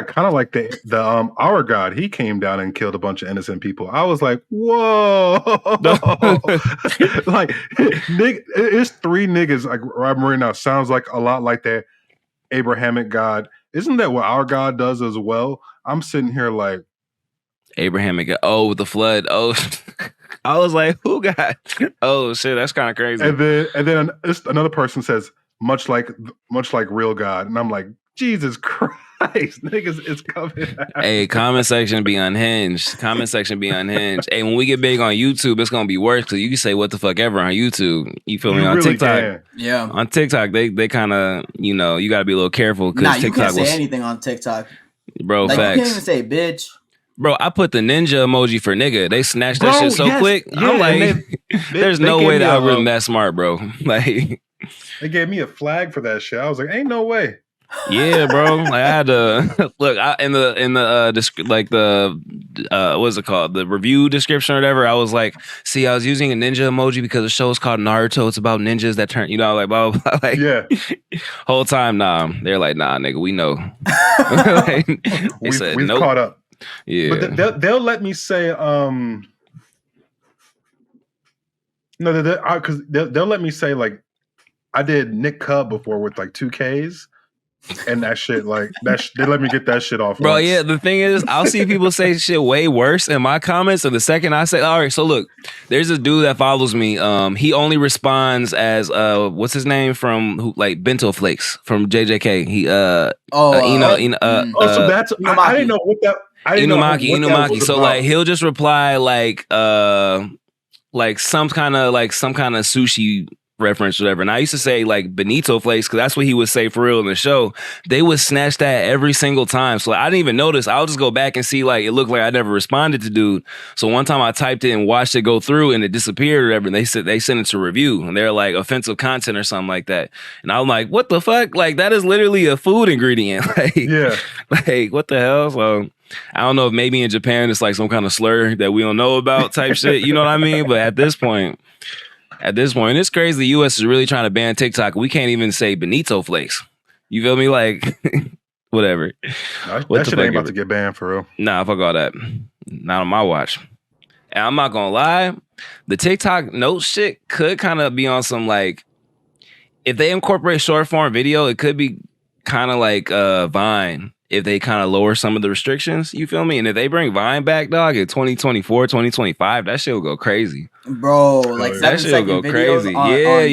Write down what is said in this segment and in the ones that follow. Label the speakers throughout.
Speaker 1: kind of like the our God. He came down and killed a bunch of innocent people. I was like, whoa, like it's three niggas like right now. Sounds like a lot like that Abrahamic God. Isn't that what our God does as well? I'm sitting here like
Speaker 2: Abrahamic. Oh, the flood. Oh, I was like, who got? Oh shit, that's kind of crazy.
Speaker 1: And then another person says, much like real God, and I'm like, Jesus Christ, niggas is coming out.
Speaker 2: Hey, comment section be unhinged. Comment section be unhinged. Hey, when we get big on YouTube, it's gonna be worse because you can say what the fuck ever on YouTube. You feel me? On
Speaker 1: really
Speaker 2: TikTok,
Speaker 1: can.
Speaker 3: Yeah.
Speaker 2: On TikTok, they kind of, you know, you got to be a little careful because
Speaker 3: you
Speaker 2: TikTok
Speaker 3: can't say anything on TikTok,
Speaker 2: bro.
Speaker 3: Like
Speaker 2: facts.
Speaker 3: you can't even say bitch.
Speaker 2: Bro, I put the ninja emoji for nigga. They snatched that shit so quick.
Speaker 1: Yeah,
Speaker 2: I'm like, there's no way the algorithm that smart, bro. Like,
Speaker 1: they gave me a flag for that shit. I was like, ain't no way.
Speaker 2: Yeah, bro. Like, I had to look in the like the what's it called? The review description or whatever. I was like, see, I was using a ninja emoji because the show is called Naruto. It's about ninjas that turn, you know, like blah blah blah. Like,
Speaker 1: yeah.
Speaker 2: Whole time, nah. They're like, nah, nigga, we know. Like,
Speaker 1: we've nope. Caught up.
Speaker 2: Yeah,
Speaker 1: but they'll let me say no, because they'll let me say like I did Nick Cub before with like 2 Ks. And that shit, like they let me get that shit off.
Speaker 2: Bro,
Speaker 1: once.
Speaker 2: yeah. The thing is, I'll see people say shit way worse in my comments, and the second I say, all right, so look, there's a dude that follows me. He only responds as what's his name from like Bento Flakes from JJK. He so that's
Speaker 1: I didn't know what that.
Speaker 2: Inumaki. So like he'll just reply like some kind of sushi reference, whatever. And I used to say like Benito Flakes because that's what he would say for real in the show. They would snatch that every single time. So I didn't even notice. I'll just go back and see like it looked like I never responded to dude. So one time I typed it and watched it go through and it disappeared or whatever. And they sent it to review and they're like offensive content or something like that. And I'm like, what the fuck? Like that is literally a food ingredient. Like, yeah. Like what the hell? So I don't know if maybe in Japan it's like some kind of slur that we don't know about type shit. You know what I mean? But at this point, it's crazy. The U.S. is really trying to ban TikTok. We can't even say Benito Flakes. You feel me? Like, whatever.
Speaker 1: That shit ain't about to get banned for real.
Speaker 2: Nah, fuck all that. Not on my watch. And I'm not gonna lie, the TikTok note shit could kind of be on some like, if they incorporate short form video, it could be kind of like Vine. If they kind of lower some of the restrictions, you feel me? And if they bring Vine back, dog, in 2024, 2025, that shit will go crazy.
Speaker 3: Bro, like
Speaker 2: that shit will go crazy. You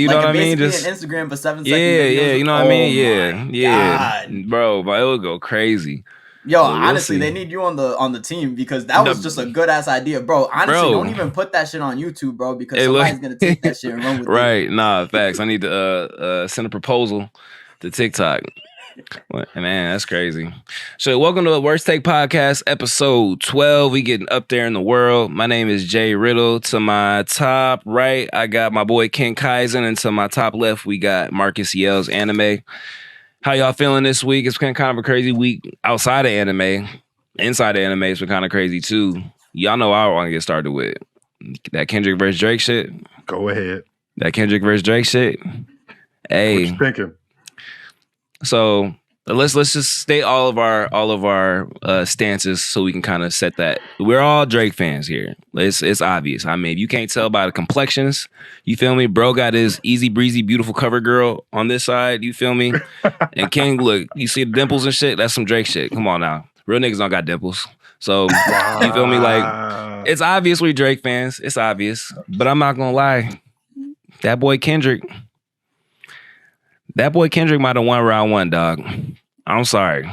Speaker 2: know what I mean?
Speaker 3: Just Instagram for 7 seconds.
Speaker 2: Yeah, you know what I mean? Yeah. Bro, but it will go crazy.
Speaker 3: Yo, honestly, they need you on the team because that was just a good ass idea, bro. Honestly, don't even put that shit on YouTube, bro, because somebody's gonna take that shit and run with it.
Speaker 2: Right? Nah, facts. I need to send a proposal to TikTok. Man, that's crazy. So welcome to the Worst Take Podcast, episode 12. We getting up there in the world. My name is Jay Riddle. To my top right, I got my boy Ken Kaizen, and to my top left, we got Marcus Yells Anime. How y'all feeling this week? It's been kind of a crazy week outside of anime. Inside of anime, it's been kind of crazy too. Y'all know I want to get started with that Kendrick versus Drake shit.
Speaker 1: Go ahead.
Speaker 2: That Kendrick versus Drake shit. Hey,
Speaker 1: what you thinking?
Speaker 2: So let's just state all of our stances so we can kind of set that. We're all Drake fans here. It's obvious. I mean, if you can't tell by the complexions, you feel me? Bro got his easy breezy beautiful cover girl on this side. You feel me? And King, look, you see the dimples and shit. That's some Drake shit. Come on now, real niggas don't got dimples. So you feel me? Like it's obvious we Drake fans. It's obvious, but I'm not gonna lie. That boy Kendrick might have won round one, dog. I'm sorry,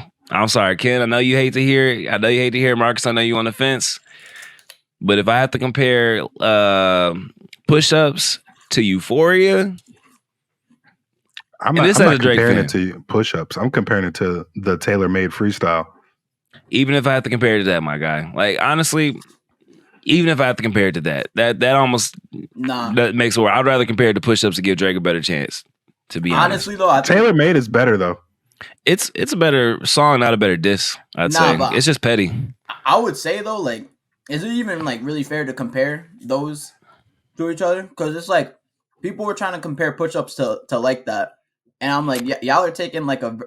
Speaker 2: Ken. I know you hate to hear it. Marcus, I know you on the fence. But if I have to compare push-ups to Euphoria,
Speaker 1: I'm not comparing it to push-ups. I'm comparing it to the tailor-made freestyle.
Speaker 2: Even if I have to compare it to that, my guy. Like, honestly, even if I have to compare it to that almost that makes it work. I'd rather compare it to push-ups to give Drake a better chance. To be honest,
Speaker 3: though,
Speaker 1: tailor-made is better though.
Speaker 2: It's a better song, not a better diss. I'd say it's just petty.
Speaker 3: I would say though, like, is it even like really fair to compare those to each other? Because it's like people were trying to compare push-ups to like that, and I'm like, y'all are taking like a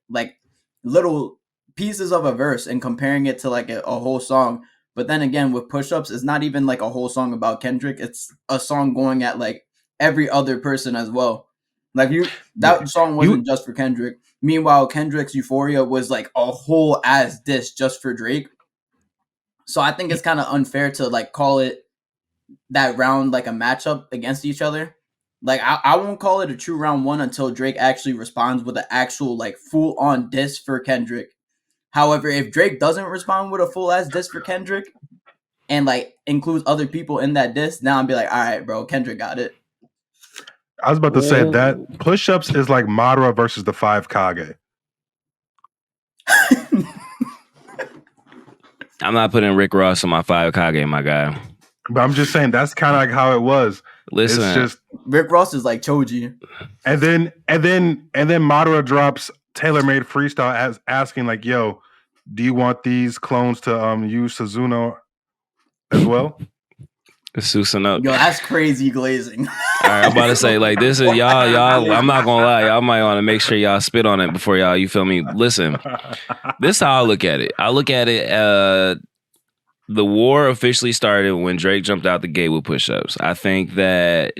Speaker 3: like little pieces of a verse and comparing it to like a whole song. But then again, with push-ups, it's not even like a whole song about Kendrick. It's a song going at like every other person as well. Like that song wasn't just for Kendrick. Meanwhile, Kendrick's Euphoria was like a whole ass diss just for Drake. So I think it's kind of unfair to like call it that round like a matchup against each other. Like I won't call it a true round one until Drake actually responds with an actual like full on diss for Kendrick. However, if Drake doesn't respond with a full ass diss for Kendrick and like includes other people in that diss, now I'll be like, all right, bro, Kendrick got it.
Speaker 1: I was about to say that push-ups is like Madara versus the 5 Kage.
Speaker 2: I'm not putting Rick Ross on my 5 Kage, my guy.
Speaker 1: But I'm just saying that's kind of like how it was.
Speaker 2: Listen,
Speaker 1: it's just
Speaker 3: Rick Ross is like Choji,
Speaker 1: and then Madara drops tailor-made freestyle asking like, "Yo, do you want these clones to use Suzuno as well?"
Speaker 2: Susanoo.
Speaker 3: Yo, that's crazy glazing.
Speaker 2: All right, I'm about to say like this is y'all. I'm not gonna lie, y'all might want to make sure y'all spit on it before y'all. You feel me? Listen, this is how I look at it. I look at it. The war officially started when Drake jumped out the gate with push-ups. I think that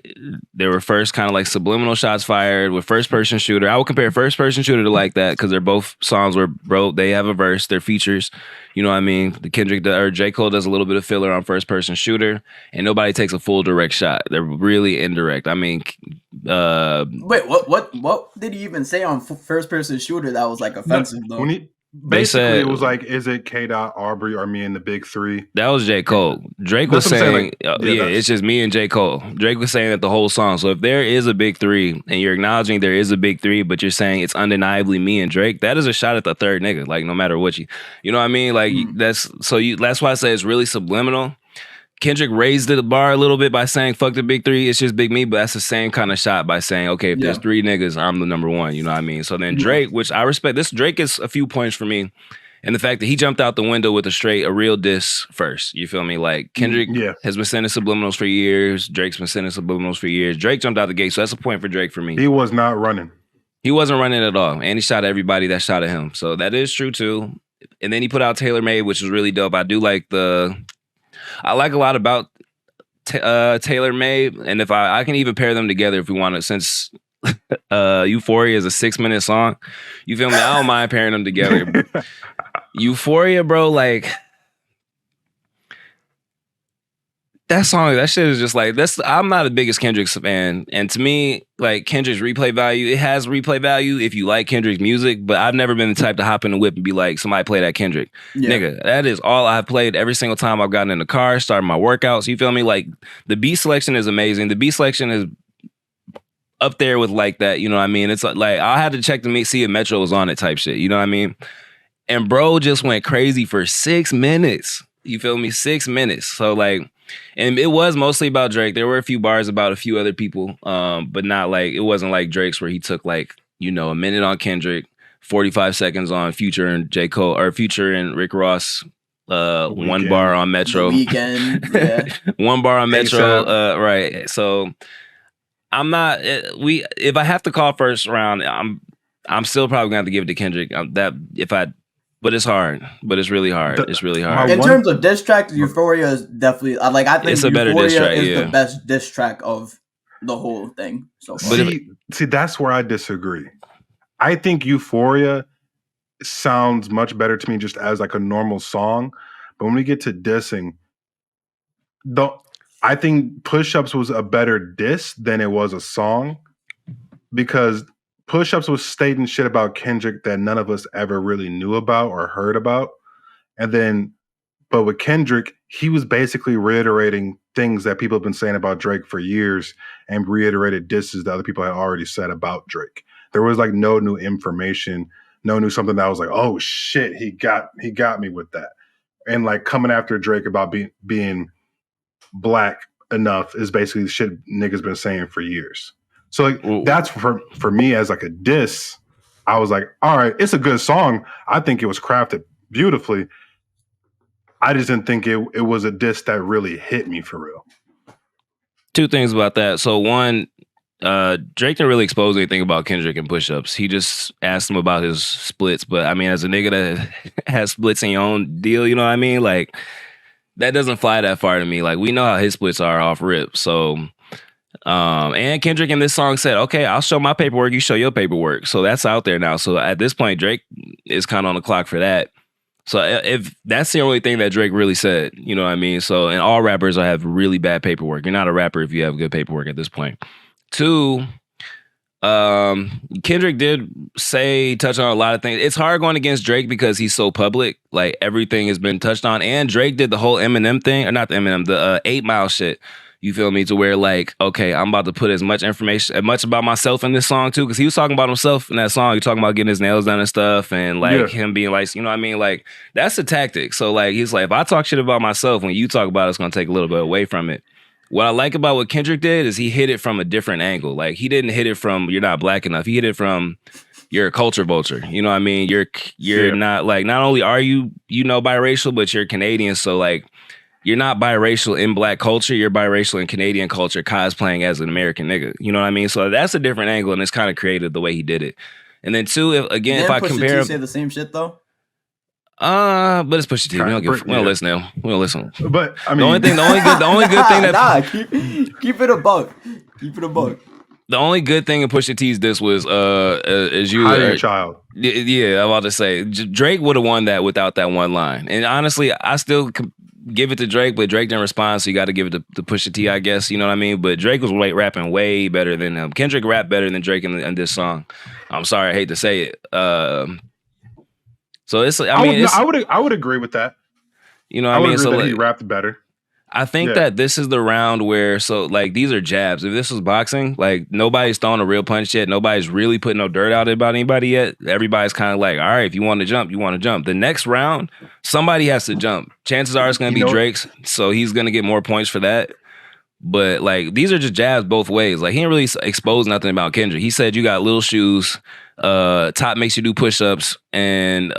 Speaker 2: there were first kind of like subliminal shots fired with first-person shooter. I would compare first-person shooter to like that because they're both songs where, bro, they have a verse, they're features. You know what I mean? The Kendrick or J. Cole does a little bit of filler on first-person shooter, and nobody takes a full direct shot. They're really indirect. I mean,
Speaker 3: wait, what did he even say on first-person shooter that was like offensive though?
Speaker 1: Basically, it was like, is it K. Aubrey or me and the Big Three?
Speaker 2: That was J. Cole. Drake was saying, it's just me and J. Cole. Drake was saying that the whole song. So if there is a Big Three and you're acknowledging there is a Big Three, but you're saying it's undeniably me and Drake, that is a shot at the third nigga. Like no matter what you know what I mean? Like that's why I say it's really subliminal. Kendrick raised the bar a little bit by saying fuck the Big Three, it's just Big Me, but that's the same kind of shot by saying, okay, if there's three niggas, I'm the number one, you know what I mean? So then Drake, which I respect, Drake is a few points for me, and the fact that he jumped out the window with a real diss first, you feel me? Like Kendrick has been sending subliminals for years, Drake's been sending subliminals for years, Drake jumped out the gate, so that's a point for Drake for me.
Speaker 1: He was not running.
Speaker 2: He wasn't running at all, and he shot at everybody that shot at him, so that is true too. And then he put out Tailor Made, which was really dope. I like a lot about Tailor Made, and if I can even pair them together if we want to, since Euphoria is a 6-minute song, you feel me? I don't mind pairing them together. Euphoria, bro, like that song, that shit is just like I'm not the biggest Kendrick fan, and to me, like Kendrick's replay value, it has replay value if you like Kendrick's music, but I've never been the type to hop in the whip and be like, somebody play that Kendrick. Nigga, that is all I've played every single time I've gotten in the car, started my workouts, you feel me? Like the beat selection is amazing. The beat selection is up there with like that, you know what I mean? It's like I had to check to see if Metro was on it type shit, you know what I mean? And bro just went crazy for 6 minutes. You feel me? 6 minutes. So like, and it was mostly about Drake. There were a few bars about a few other people, but not like, it wasn't like Drake's where he took like, you know, a minute on Kendrick, 45 seconds on Future and J. Cole, or Future and Rick Ross, 1 bar on Metro.
Speaker 3: The Weeknd, yeah.
Speaker 2: 1 bar on Metro, right. So I'm not, if I have to call first round, I'm still probably gonna have to give it to Kendrick. But it's hard. But it's really hard. It's really hard.
Speaker 3: In terms of diss track, Euphoria is definitely I think
Speaker 2: it's a better diss track,
Speaker 3: is the best diss track of the whole thing so far.
Speaker 1: See, that's where I disagree. I think Euphoria sounds much better to me just as like a normal song. But when we get to dissing, I think Push-Ups was a better diss than it was a song, because Push-Ups was stating shit about Kendrick that none of us ever really knew about or heard about. But with Kendrick, he was basically reiterating things that people have been saying about Drake for years and reiterated disses that other people had already said about Drake. There was like no new information, no new something that was like, oh shit, he got me with that. And like coming after Drake about being black enough is basically the shit niggas been saying for years. So like, that's for me as like a diss. I was like, all right, it's a good song. I think it was crafted beautifully. I just didn't think it was a diss that really hit me for real.
Speaker 2: 2 things about that. So one, Drake didn't really expose anything about Kendrick and push-ups. He just asked him about his splits. But I mean, as a nigga that has splits in your own deal, you know what I mean? Like, that doesn't fly that far to me. Like, we know how his splits are off rip. So, and Kendrick in this song said, okay, I'll show my paperwork, you show your paperwork. So that's out there now. So at this point, Drake is kind of on the clock for that. So if that's the only thing that Drake really said, you know what I mean? So, and all rappers have really bad paperwork. You're not a rapper if you have good paperwork at this point. 2, Kendrick did touch on a lot of things. It's hard going against Drake because he's so public. Like, everything has been touched on. And Drake did the whole Eminem thing, or not the Eminem, the 8 Mile shit. You feel me? To where, like, okay, I'm about to put as much information, as much about myself in this song too, because he was talking about himself in that song. He talking about getting his nails done and stuff, and like him being like, you know what I mean? Like, that's a tactic. So like, he's like, if I talk shit about myself, when you talk about it, it's gonna take a little bit away from it. What I like about what Kendrick did is he hit it from a different angle. Like, he didn't hit it from you're not black enough. He hit it from you're a culture vulture. You know what I mean? You're not like, not only are you biracial, but you're Canadian. So like, you're not biracial in black culture. You're biracial in Canadian culture, cosplaying as an American nigga. You know what I mean? So that's a different angle, and it's kind of creative the way he did it. And then 2, if I compare,
Speaker 3: say the same shit though.
Speaker 2: But it's Pusha T. We don't listen now. We don't listen.
Speaker 1: But I mean,
Speaker 2: the only good thing that
Speaker 3: keep it a buck. Keep it a buck.
Speaker 2: The only good thing in Pusha T's this was as you
Speaker 1: hiding a child.
Speaker 2: Yeah, I'm about to say Drake would have won that without that one line. And honestly, I still give it to Drake, but Drake didn't respond, so you got to give it to Pusha T, I guess. You know what I mean? But Drake was rapping way better than him. Kendrick rapped better than Drake in this song. I'm sorry, I hate to say it. So it's,
Speaker 1: I would agree with that.
Speaker 2: You know what I mean?
Speaker 1: So
Speaker 2: like,
Speaker 1: he rapped better.
Speaker 2: I think that this is the round where, so like, these are jabs. If this was boxing, like, nobody's throwing a real punch yet. Nobody's really putting no dirt out about anybody yet. Everybody's kind of like, all right, if you want to jump, you want to jump. The next round, somebody has to jump. Chances are it's going to be Drake's, so he's going to get more points for that. But like, these are just jabs both ways. Like, he didn't really expose nothing about Kendrick. He said you got little shoes, top makes you do push-ups, and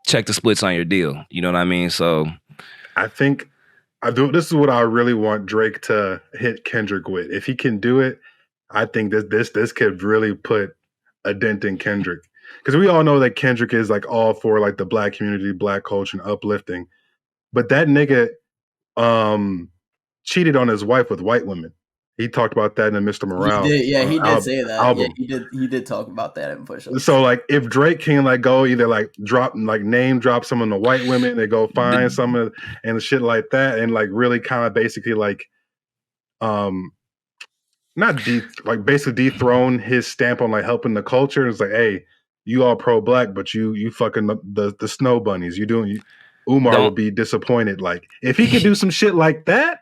Speaker 2: check the splits on your deal. You know what I mean? So
Speaker 1: I think this is what I really want Drake to hit Kendrick with. If he can do it, I think this could really put a dent in Kendrick. Because we all know that Kendrick is like all for like the black community, black culture, and uplifting. But that nigga cheated on his wife with white women. He talked about that in Mr. Morale.
Speaker 3: He did say that. Album. Yeah, he did talk about that in Push Up.
Speaker 1: So like, if Drake can like go either like name drop some of the white women, they go find some of and shit like that, and like really kind of basically like basically dethrone his stamp on like helping the culture. It's like, hey, you all pro black, but you fucking the snow bunnies. Umar would be disappointed. Like, if he could do some shit like that,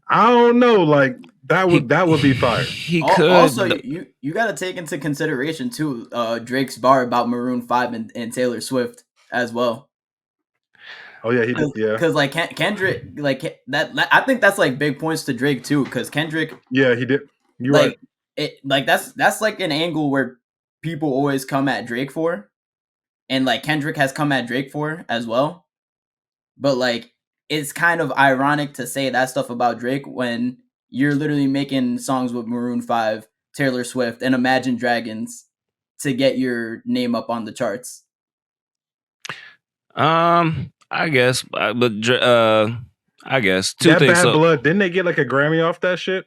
Speaker 1: I don't know, like that would be fire.
Speaker 2: He could.
Speaker 3: Also, you got to take into consideration too Drake's bar about Maroon 5 and Taylor Swift as well.
Speaker 1: Oh yeah, he did. Yeah,
Speaker 3: because like Kendrick, like that, I think that's like big points to Drake too. Because Kendrick,
Speaker 1: yeah, he did. You're
Speaker 3: like,
Speaker 1: right.
Speaker 3: It like that's like an angle where people always come at Drake for, and like Kendrick has come at Drake for as well. But like, it's kind of ironic to say that stuff about Drake when you're literally making songs with Maroon 5, Taylor Swift, and Imagine Dragons to get your name up on the charts.
Speaker 2: I guess, but I guess
Speaker 1: two things. Bad Blood, didn't they get like a Grammy off that shit?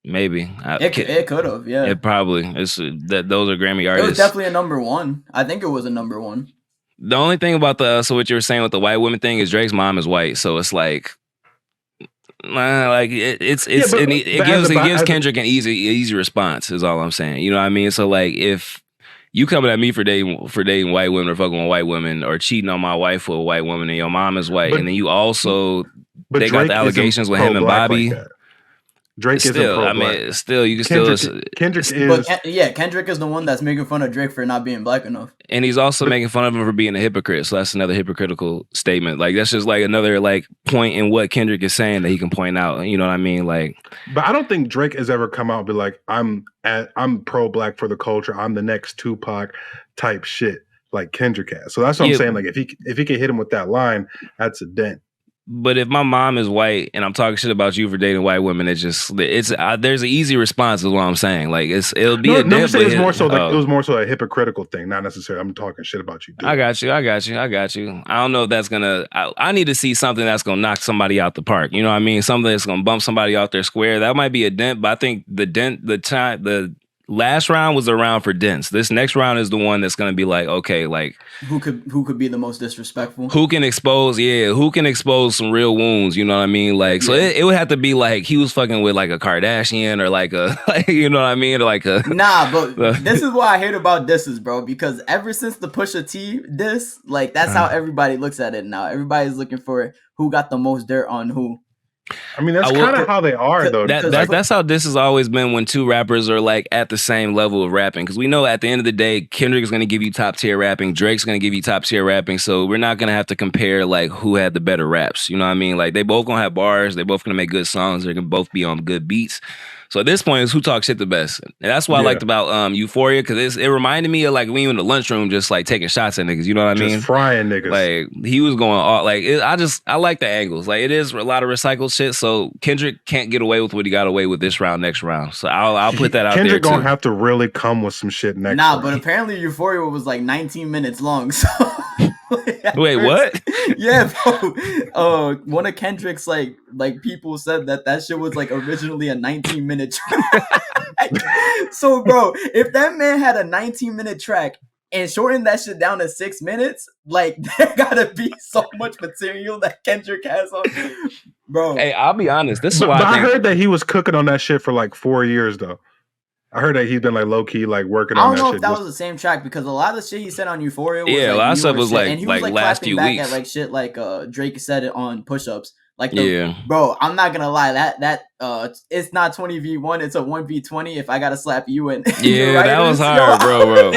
Speaker 2: Maybe
Speaker 3: it could have. Yeah,
Speaker 2: it probably. It's that those are Grammy artists.
Speaker 3: It was definitely a number one. I think it was a number one.
Speaker 2: The only thing about so what you were saying with the white women thing is Drake's mom is white, so it's like it gives Kendrick an easy response is all I'm saying. You know what I mean? So like, if you coming at me for dating white women or fucking with white women or cheating on my wife with a white woman and your mom is white, and then you also they got the allegations with him and Bobby.
Speaker 1: Like Drake
Speaker 2: still,
Speaker 1: isn't pro-black.
Speaker 2: I mean, still, you can
Speaker 1: Kendrick is.
Speaker 3: But Kendrick is the one that's making fun of Drake for not being black enough,
Speaker 2: and he's also making fun of him for being a hypocrite. So that's another hypocritical statement. Like, that's just like another like point in what Kendrick is saying that he can point out. You know what I mean? Like,
Speaker 1: but I don't think Drake has ever come out and be like, I'm pro-black for the culture. I'm the next Tupac type shit like Kendrick has. So that's what I'm saying. Like, if he can hit him with that line, that's a dent.
Speaker 2: But if my mom is white and I'm talking shit about you for dating white women, there's an easy response is what I'm saying. Like it'll be
Speaker 1: no,
Speaker 2: a
Speaker 1: no, I'm
Speaker 2: dip,
Speaker 1: saying
Speaker 2: but
Speaker 1: it's more so like it was more so a hypocritical thing, not necessarily I'm talking shit about you. Dude.
Speaker 2: I got you. I don't know if that's gonna. I need to see something that's gonna knock somebody out the park. You know what I mean? Something that's gonna bump somebody off their square. That might be a dent, but I think the last round was a round for dents. This next round is the one that's gonna be like, okay, like
Speaker 3: who could be the most disrespectful?
Speaker 2: Who can expose some real wounds? You know what I mean? Like, so it would have to be like he was fucking with like a Kardashian or like a, like, you know what I mean? Or like a
Speaker 3: but this is what I hate about disses, bro. Because ever since the Pusha T diss, like that's how everybody looks at it now. Everybody's looking for who got the most dirt on who.
Speaker 1: I mean, that's kind of how they are, though.
Speaker 2: That's how this has always been when two rappers are like at the same level of rapping. Because we know at the end of the day, Kendrick is going to give you top tier rapping, Drake's going to give you top tier rapping. So we're not going to have to compare like who had the better raps. You know what I mean? Like they both going to have bars, they both going to make good songs, they're going to both be on good beats. So at this point, it's who talks shit the best. And that's what I liked about Euphoria, because it reminded me of like when you in the lunchroom just like taking shots at niggas. You know what I mean?
Speaker 1: Just frying niggas.
Speaker 2: Like he was going all like I like the angles. Like it is a lot of recycled shit. So Kendrick can't get away with what he got away with this round, next round. So I'll put that out there.
Speaker 1: Kendrick gonna have to really come with some shit next.
Speaker 3: Nah, but apparently Euphoria was like 19 minutes long. So
Speaker 2: wait, what?
Speaker 3: Yeah, bro. One of Kendrick's like people said that shit was like originally a 19-minute track. So, bro, if that man had a 19-minute track and shortened that shit down to 6 minutes, like there gotta be so much material that Kendrick has on, bro.
Speaker 2: Hey, I'll be honest. This is why
Speaker 1: I heard that he was cooking on that shit for like 4 years, though. I heard that he's been like low key like working on that shit.
Speaker 3: I don't know if that was the same track, because a lot of the shit he said on Euphoria was
Speaker 2: a lot of stuff was like,
Speaker 3: and he was like
Speaker 2: last few
Speaker 3: back
Speaker 2: weeks
Speaker 3: at like shit like Drake said it on Push Ups. Like
Speaker 2: yeah,
Speaker 3: bro, I'm not gonna lie, that it's not 20v1, it's a 1v20 if I gotta slap you in.
Speaker 2: Yeah, that was hard, bro.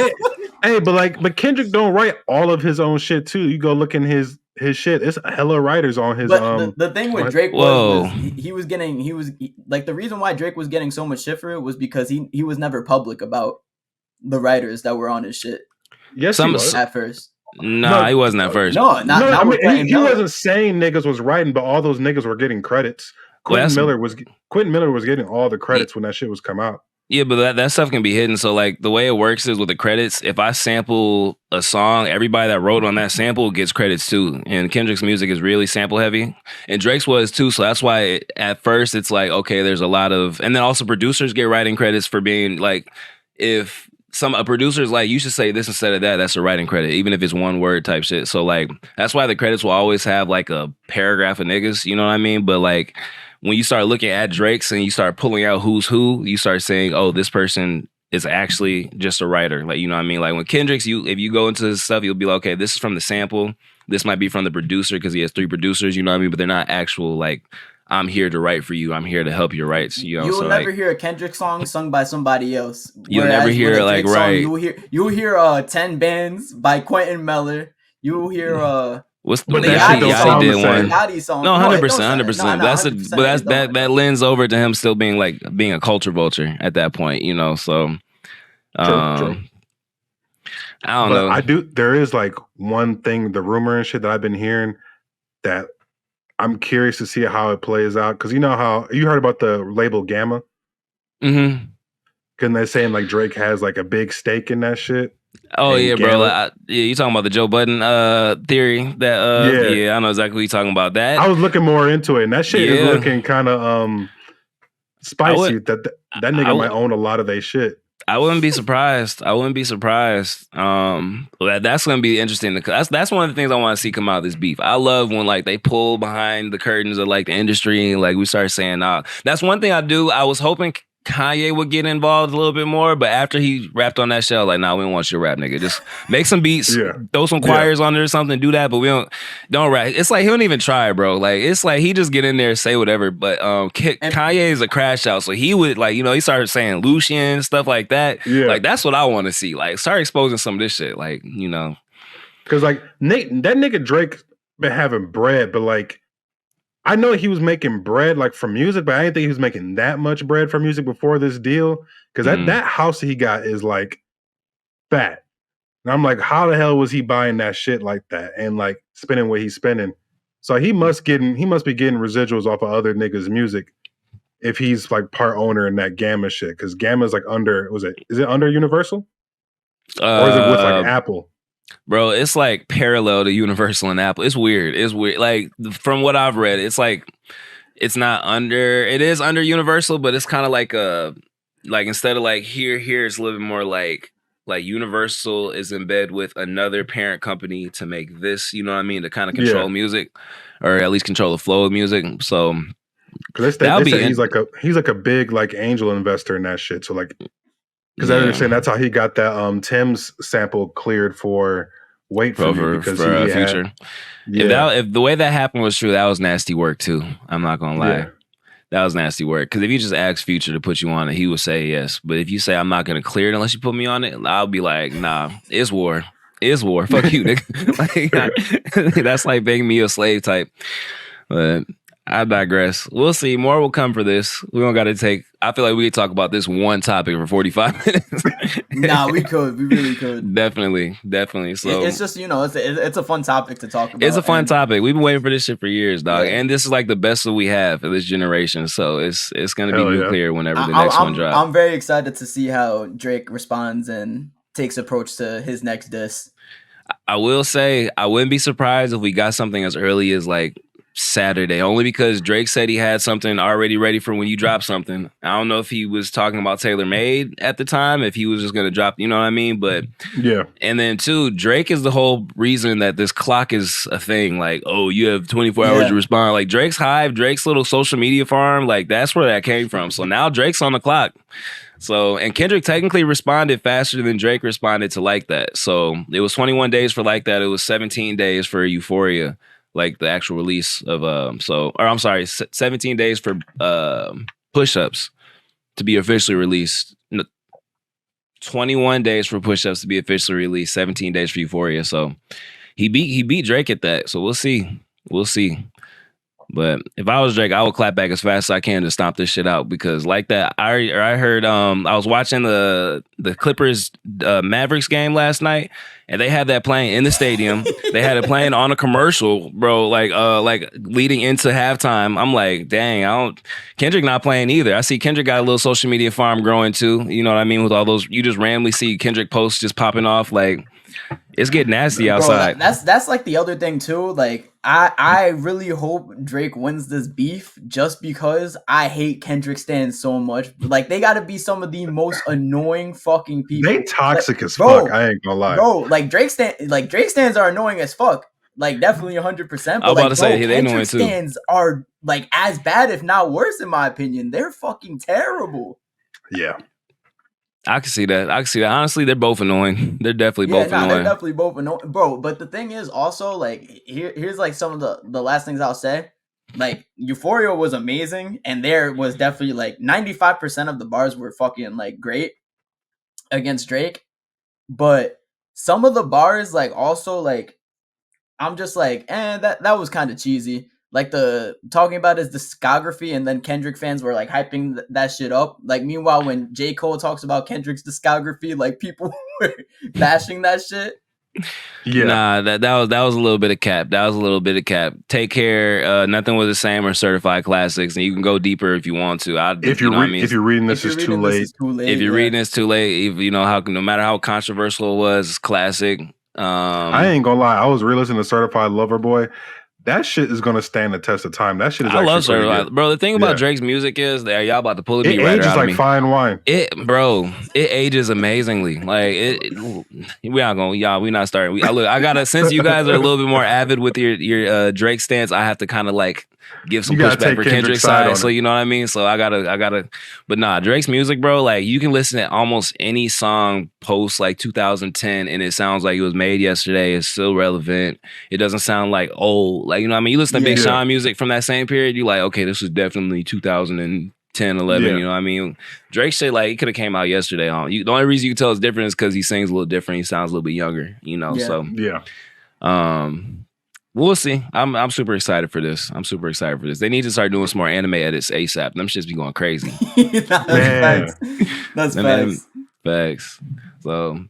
Speaker 1: Hey, but Kendrick don't write all of his own shit too. You go look in his shit. It's hella writers on his.
Speaker 3: But the thing with Drake was he was the reason why Drake was getting so much shit for it was because he was never public about the writers that were on his shit.
Speaker 1: Yes, he was
Speaker 3: at first.
Speaker 2: No, he wasn't at first.
Speaker 3: No,
Speaker 1: I mean, he wasn't saying niggas was writing, but all those niggas were getting credits. Quentin Miller was getting all the credits when that shit was come out.
Speaker 2: Yeah, but that stuff can be hidden. So like the way it works is with the credits, if I sample a song, everybody that wrote on that sample gets credits too. And Kendrick's music is really sample heavy, and Drake's was too. So that's why at first it's like, okay, there's a lot of, and then also producers get writing credits for being like, if a producer's like, you should say this instead of that, that's a writing credit, even if it's one word type shit. So like that's why the credits will always have like a paragraph of niggas, you know what I mean? But like when you start looking at Drake's and you start pulling out who's who, you start saying, oh, this person is actually just a writer. Like, you know what I mean? Like when Kendrick's, if you go into his stuff, you'll be like, okay, this is from the sample. This might be from the producer because he has 3 producers, you know what I mean? But they're not actual, like, I'm here to write for you. I'm here to help your rights. You know,
Speaker 3: you'll never hear a Kendrick song sung by somebody else.
Speaker 2: You'll never hear like right.
Speaker 3: You'll hear 10 Bands by Quentin Miller. You'll hear
Speaker 2: what's the Yachty did one?
Speaker 3: Yachty song.
Speaker 2: No, 100%. That lends over to him still being a culture vulture at that point, you know. So
Speaker 1: True.
Speaker 2: I don't know.
Speaker 1: There is like one thing, the rumor and shit that I've been hearing that I'm curious to see how it plays out, because you know how you heard about the label Gamma.
Speaker 2: Mm-hmm.
Speaker 1: Because they're saying like Drake has like a big stake in that shit.
Speaker 2: Oh yeah, bro. You talking about the Joe Budden theory? That yeah, I know exactly what you're talking about. That
Speaker 1: I was looking more into it, and that shit is looking kind of spicy. That nigga might own a lot of their shit.
Speaker 2: I wouldn't be surprised. That's gonna be interesting because that's one of the things I want to see come out of this beef. I love when like they pull behind the curtains of like the industry and like we start saying, that's one thing I do. I was hoping Kage would get involved a little bit more, but after he rapped on that show, like, we don't want your rap, nigga. Just make some beats, throw some choirs on there or something, do that, but we don't rap. It's like he don't even try, bro. Like it's like he just get in there, say whatever. But Kanye is a crash out, so he would like, he started saying Lucian stuff like that. Yeah. Like that's what I want to see. Like start exposing some of this shit, like
Speaker 1: because like that nigga Drake been having bread, but like. I know he was making bread like from music, but I didn't think he was making that much bread from music before this deal. Because that house he got is like fat. And I'm like, how the hell was he buying that shit like that and like spending what he's spending? So he must be getting residuals off of other niggas' music if he's like part owner in that Gamma shit. Because Gamma's like is it under Universal? Or is it with like Apple?
Speaker 2: Bro, it's like parallel to Universal and Apple. It's weird. It's weird. Like from what I've read, it's like it's not under. It is under Universal, but it's kind of like instead of like here, it's a little bit more like Universal is in bed with another parent company to make this. You know what I mean? To kind of control music, or at least control the flow of music. So
Speaker 1: because he's like a big like angel investor in that shit. So like. Because I understand that's how he got that Tim's sample cleared for Wait for Me because he
Speaker 2: Future. If the way that happened was true, that was nasty work too. I'm not gonna lie, that was nasty work. Because if you just ask Future to put you on it, he would say yes. But if you say I'm not gonna clear it unless you put me on it, I'll be like, nah, it's war. It's war. Fuck you, nigga. Like, that's like begging me a slave type. But I digress. We'll see. More will come for this. We don't got to take. I feel like we could talk about this one topic for 45 minutes.
Speaker 3: Nah, we could. We really could.
Speaker 2: Definitely. So
Speaker 3: it's just it's a fun topic to talk about.
Speaker 2: It's a fun topic. We've been waiting for this shit for years, dog. Yeah. And this is like the best that we have for this generation. So it's gonna be nuclear whenever the next one drops.
Speaker 3: I'm very excited to see how Drake responds and takes approach to his next diss.
Speaker 2: I will say I wouldn't be surprised if we got something as early as like Saturday, only because Drake said he had something already ready for when you drop something. I don't know if he was talking about Taylor Made at the time, if he was just gonna drop, you know what I mean? But
Speaker 1: yeah.
Speaker 2: And then too, Drake is the whole reason that this clock is a thing. Like, oh, you have 24 hours to respond. Like Drake's Hive, Drake's little social media farm, like that's where that came from. So now Drake's on the clock. So, and Kendrick technically responded faster than Drake responded to Like That. So it was 21 days for Like That. It was 17 days for Euphoria. Like the actual release of 17 days for Push-Ups to be officially released. 21 days for Push-Ups to be officially released. 17 days for Euphoria. So he beat Drake at that. So we'll see. But if I was Drake, I would clap back as fast as I can to stomp this shit out because Like That. I heard I was watching the Clippers Mavericks game last night, and they had that playing in the stadium. They had it playing on a commercial, bro. Like leading into halftime. I'm like, dang, Kendrick not playing either. I see Kendrick got a little social media farm growing too. You know what I mean? With all those, you just randomly see Kendrick posts just popping off like. It's getting nasty outside.
Speaker 3: Bro, that's like the other thing too. Like I really hope Drake wins this beef just because I hate Kendrick stans so much. Like they gotta be some of the most annoying fucking people.
Speaker 1: They toxic as fuck. I ain't gonna lie.
Speaker 3: Bro, like Drake stans are annoying as fuck. Like definitely 100%.
Speaker 2: I was about to say they annoying too.
Speaker 3: Stans are like as bad, if not worse, in my opinion. They're fucking terrible.
Speaker 1: Yeah.
Speaker 2: I can see that. Honestly, they're both annoying. They're definitely both annoying.
Speaker 3: They're definitely both annoying, bro. But the thing is, also, like, here's like some of the last things I'll say. Like, Euphoria was amazing, and there was definitely like 95% of the bars were fucking like great against Drake. But some of the bars, like, also like, I'm just like, that was kind of cheesy. Like talking about his discography, and then Kendrick fans were like hyping that shit up. Like meanwhile, when J. Cole talks about Kendrick's discography, like people were bashing that shit.
Speaker 2: Yeah, nah, that was a little bit of cap. Take Care, Nothing Was the Same, or Certified Classics, and you can go deeper if you want to.
Speaker 1: If you're reading this, it's too late.
Speaker 2: If you're reading this too late, you know how no matter how controversial it was, it's classic.
Speaker 1: I ain't gonna lie, I was re-listening to Certified Lover Boy. That shit is gonna stand the test of time. That shit is. I love Certified,
Speaker 2: bro. The thing about Drake's music is that y'all about to pull me right out of me. It ages
Speaker 1: like fine wine.
Speaker 2: It ages amazingly. Like we not starting. I gotta since you guys are a little bit more avid with your Drake stance, I have to kind of like give some pushback for Kendrick's side. So you know what I mean. So I gotta. But nah, Drake's music, bro. Like you can listen to almost any song post like 2010, and it sounds like it was made yesterday. It's still relevant. It doesn't sound like old. Like you know what I mean. You listen to Big Sean music from that same period. You like okay, this was definitely 2010, 11. You know what I mean. Drake shit like it could have came out yesterday. The only reason you can tell it's different is because he sings a little different. He sounds a little bit younger. You know.
Speaker 1: Yeah.
Speaker 2: So
Speaker 1: yeah.
Speaker 2: We'll see. I'm super excited for this. They need to start doing some more anime edits ASAP. Them shits be going crazy.
Speaker 3: That's facts.
Speaker 2: Facts. So,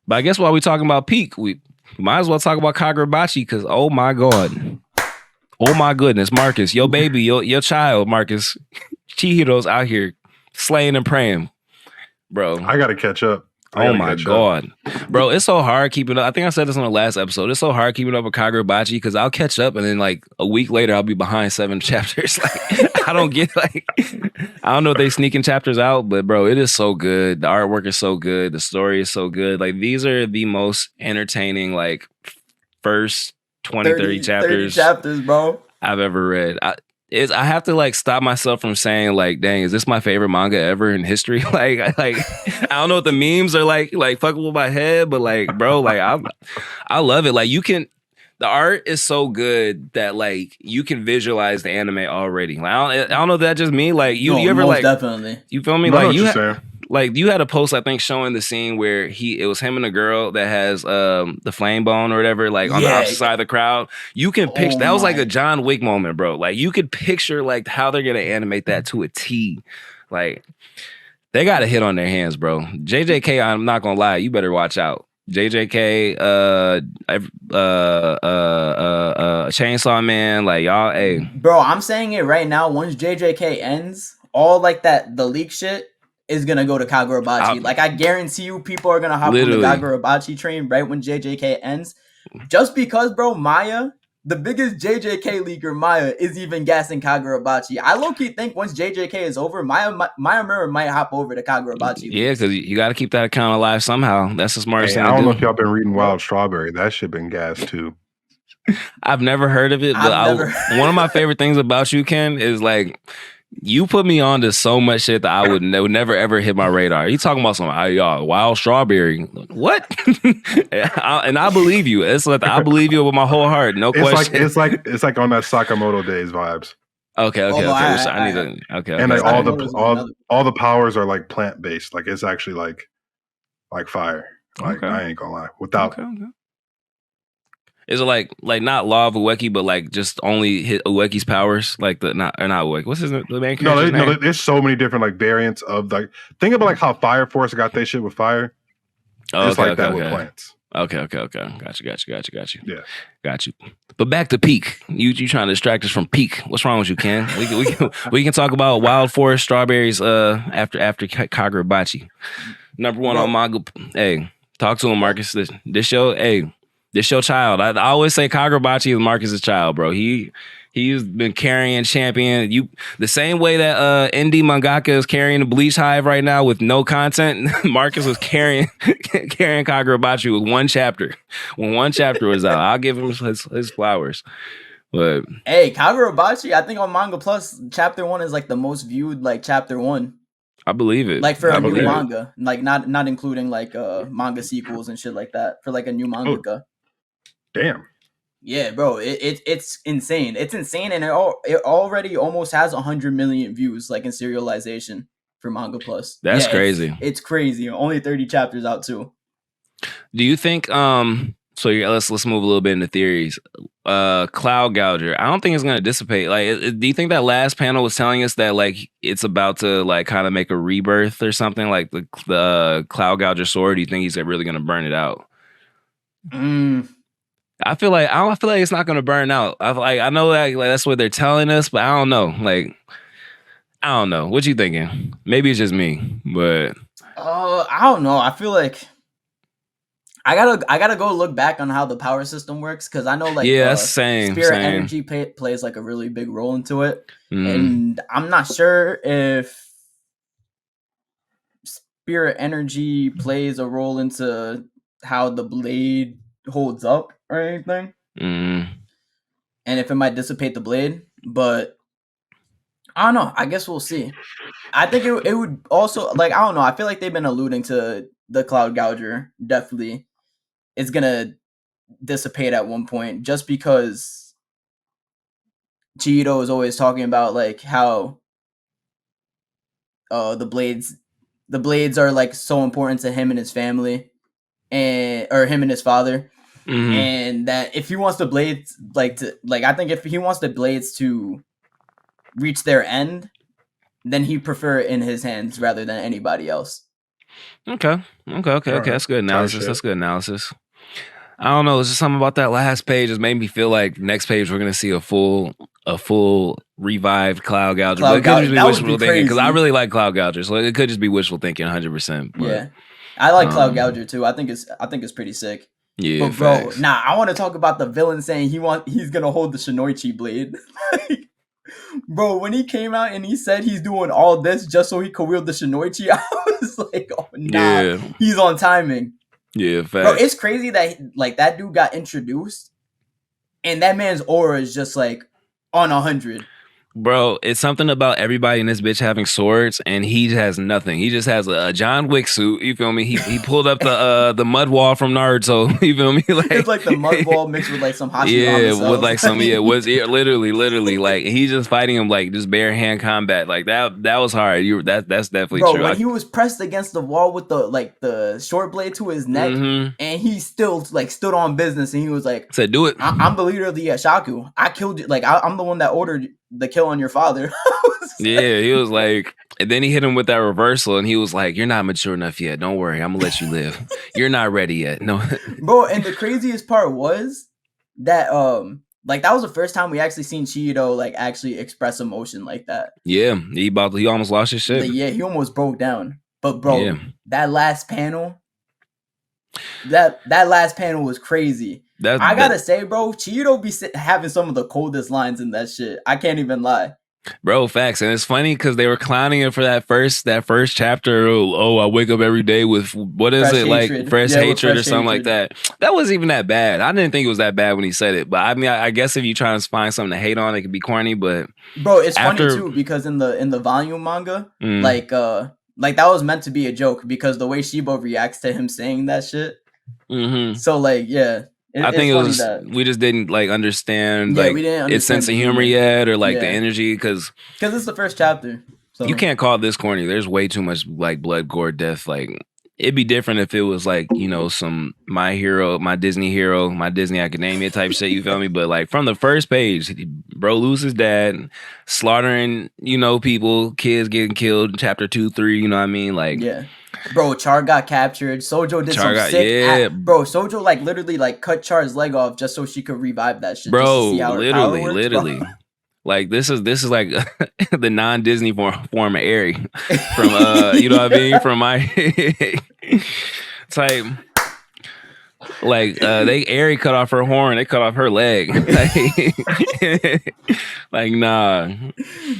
Speaker 2: but I guess while we talking about peak, we might as well talk about Kage because oh my god. Oh my goodness, Marcus, your baby, your child, Marcus. Chihiro's out here slaying and praying, bro.
Speaker 1: I gotta catch up.
Speaker 2: Oh my god, bro, it's so hard keeping up. I think I said this on the last episode. It's so hard keeping up with Kagurabachi because I'll catch up and then like a week later I'll be behind 7 chapters. Like I don't get like I don't know if they sneaking chapters out, but bro, it is so good. The artwork is so good. The story is so good. Like these are the most entertaining like first 30 chapters,
Speaker 3: bro,
Speaker 2: I've ever read. I have to like stop myself from saying like, dang, is this my favorite manga ever in history? like I don't know what the memes are like fucking with my head, but like, bro, like I love it. Like the art is so good that like you can visualize the anime already. Like I don't know if that's just me. Like you ever like
Speaker 3: definitely,
Speaker 2: you feel me?
Speaker 1: No,
Speaker 2: Like you had a post I think showing the scene where it was him and a girl that has the flame bone or whatever, like on the opposite side of the crowd. You can picture that was like a John Wick moment, bro. Like you could picture like how they're gonna animate that to a T. Like they got a hit on their hands, bro. JJK, I'm not gonna lie, you better watch out. JJK, Chainsaw Man, like y'all, hey,
Speaker 3: bro. I'm saying it right now. Once JJK ends, all like the leak shit is gonna go to Kagurabachi. Like I guarantee you, people are gonna hop on the Kagurabachi train right when JJK ends, just because, bro. Maya, the biggest JJK leaker, Maya is even gassing Kagurabachi. I low key think once JJK is over, Maya Mirror might hop over to Kagurabachi.
Speaker 2: Yeah, because you got to keep that account alive somehow. That's the smartest thing.
Speaker 1: I don't know if y'all been reading Wild Strawberry. That shit been gassed too.
Speaker 2: I've never heard of it, but one of my favorite things about you, Ken, is like you put me on to so much shit that I would never ever hit my radar. You talking about some Wild Strawberry? What? And I believe you. It's like I believe you with my whole heart. No question.
Speaker 1: It's like on that Sakamoto Days vibes.
Speaker 2: Okay. I need to. Okay.
Speaker 1: And like all the powers are like plant based. Like it's actually like fire. Like I ain't gonna lie. Without.
Speaker 2: Okay. Is it like not Law of Ueki, but like just only hit Ueki's powers? Like not Ueki. What's the main character's name?
Speaker 1: No, there's so many different like variants of like. Think about like how Fire Force got their shit with fire. It's like that with plants.
Speaker 2: Okay. Got you.
Speaker 1: Yeah,
Speaker 2: got you. But back to Peak. You trying to distract us from Peak? What's wrong with you, Ken? We can talk about Wild Forest Strawberries after Kagurabachi. Number one on manga. Hey, talk to him, Marcus. This show. Hey. This your child. I always say Kagurabachi is Marcus's child, bro. He's been carrying champion. The same way that indie mangaka is carrying the Bleach Hive right now with no content. Marcus was carrying Kagurabachi with one chapter. When one chapter was out, I'll give him his flowers. But
Speaker 3: hey, Kagurabachi, I think on Manga Plus, chapter 1 is like the most viewed like chapter 1.
Speaker 2: I believe it.
Speaker 3: Like for a new manga, like not including like manga sequels and shit like that. For like a new mangaka.
Speaker 1: Damn.
Speaker 3: Yeah, bro, it's insane. It's insane, and it already almost has 100 million views, like in serialization for Manga Plus.
Speaker 2: That's crazy.
Speaker 3: It's crazy. Only 30 chapters out too.
Speaker 2: Do you think? So let's move a little bit into theories. Cloud Gouger. I don't think it's gonna dissipate. Like, do you think that last panel was telling us that like it's about to like kind of make a rebirth or something? Like the Cloud Gouger sword. Do you think he's really gonna burn it out? I feel like it's not gonna burn out. I know that like that's what they're telling us, but I don't know. Like, I don't know. What you thinking? Maybe it's just me, but
Speaker 3: I don't know. I feel like I gotta go look back on how the power system works because I know like
Speaker 2: same.
Speaker 3: Energy plays like a really big role into it, and I'm not sure if Spirit Energy plays a role into how the blade holds up or anything, and if it might dissipate the blade, but I don't know. I guess we'll see. I think it would also like I don't know. I feel like they've been alluding to the Cloud Gouger. Definitely, it's gonna dissipate at one point, just because Chiito is always talking about like how the blades are like so important to him and his family, or him and his father. And that if he wants the blades I think if he wants the blades to reach their end, then he'd prefer it in his hands rather than anybody else.
Speaker 2: Okay. That's good analysis. I don't know. It's just something about that last page just made me feel like next page we're gonna see a full revived Cloud Gouger. But it could just be wishful thinking because I really like Cloud Gouger, so it could just be wishful thinking 100%.
Speaker 3: Yeah, I like Cloud Gouger too. I think it's pretty sick.
Speaker 2: Yeah,
Speaker 3: but bro, I want to talk about the villain saying he's gonna hold the Shinoichi blade. Bro, when he came out and he said he's doing all this just so he could wield the Shinoichi, I was like, oh nah, he's on timing.
Speaker 2: Yeah, facts.
Speaker 3: Bro, it's crazy that like that dude got introduced and that man's aura is just like on 100.
Speaker 2: Bro, it's something about everybody in this bitch having swords, and he has nothing. He just has a John Wick suit. You feel me? He pulled up the mud wall from Naruto. You feel me? Like,
Speaker 3: it's like the mud wall mixed with like some Hashirama cells.
Speaker 2: With like some literally like he's just fighting him like just bare hand combat. Like that was hard. That's definitely true.
Speaker 3: Bro, when he was pressed against the wall with the short blade to his neck, and he still like stood on business, and he was like,
Speaker 2: "Said do it.
Speaker 3: I'm the leader of the Yashaku. I killed you. Like I'm the one that ordered the kill on your father."
Speaker 2: Yeah, he was like, and then he hit him with that reversal, and he was like, "You're not mature enough yet. Don't worry, I'm gonna let you live. You're not ready yet." No,
Speaker 3: bro. And the craziest part was that like that was the first time we actually seen Chiyoda like actually express emotion like that.
Speaker 2: Yeah, he almost lost his shit.
Speaker 3: Like, yeah, he almost broke down. But bro, that last panel was crazy. I gotta say, bro, Chiyoda be having some of the coldest lines in that shit. I can't even lie.
Speaker 2: Bro, facts. And it's funny because they were clowning him for that first chapter. Oh, I wake up every day with what is fresh it hatred. Like fresh hatred or something like that. That wasn't even that bad. I didn't think it was that bad when he said it. But I mean, I guess if you try to find something to hate on, it could be corny. But
Speaker 3: bro, it's funny too because in the volume manga, like that was meant to be a joke because the way Shiba reacts to him saying that shit. So like, yeah.
Speaker 2: I think it was we just didn't like understand like its sense of humor yet or like the energy because
Speaker 3: it's the first chapter. So
Speaker 2: you can't call this corny. There's way too much like blood, gore, death. Like it'd be different if it was like some my Disney Academia type shit. You feel me? But like from the first page, bro loses his dad, slaughtering people, kids getting killed. Chapter 2, 3. You know what I mean? Like
Speaker 3: Bro, Char got captured. Sojo did some sick bro, Sojo like literally like cut Char's leg off just so she could revive that shit.
Speaker 2: Bro, literally. Bro. Like this is like the non-Disney form of Eri from you know what I mean? From my type. Like Eri cut off her horn, they cut off her leg. Like nah.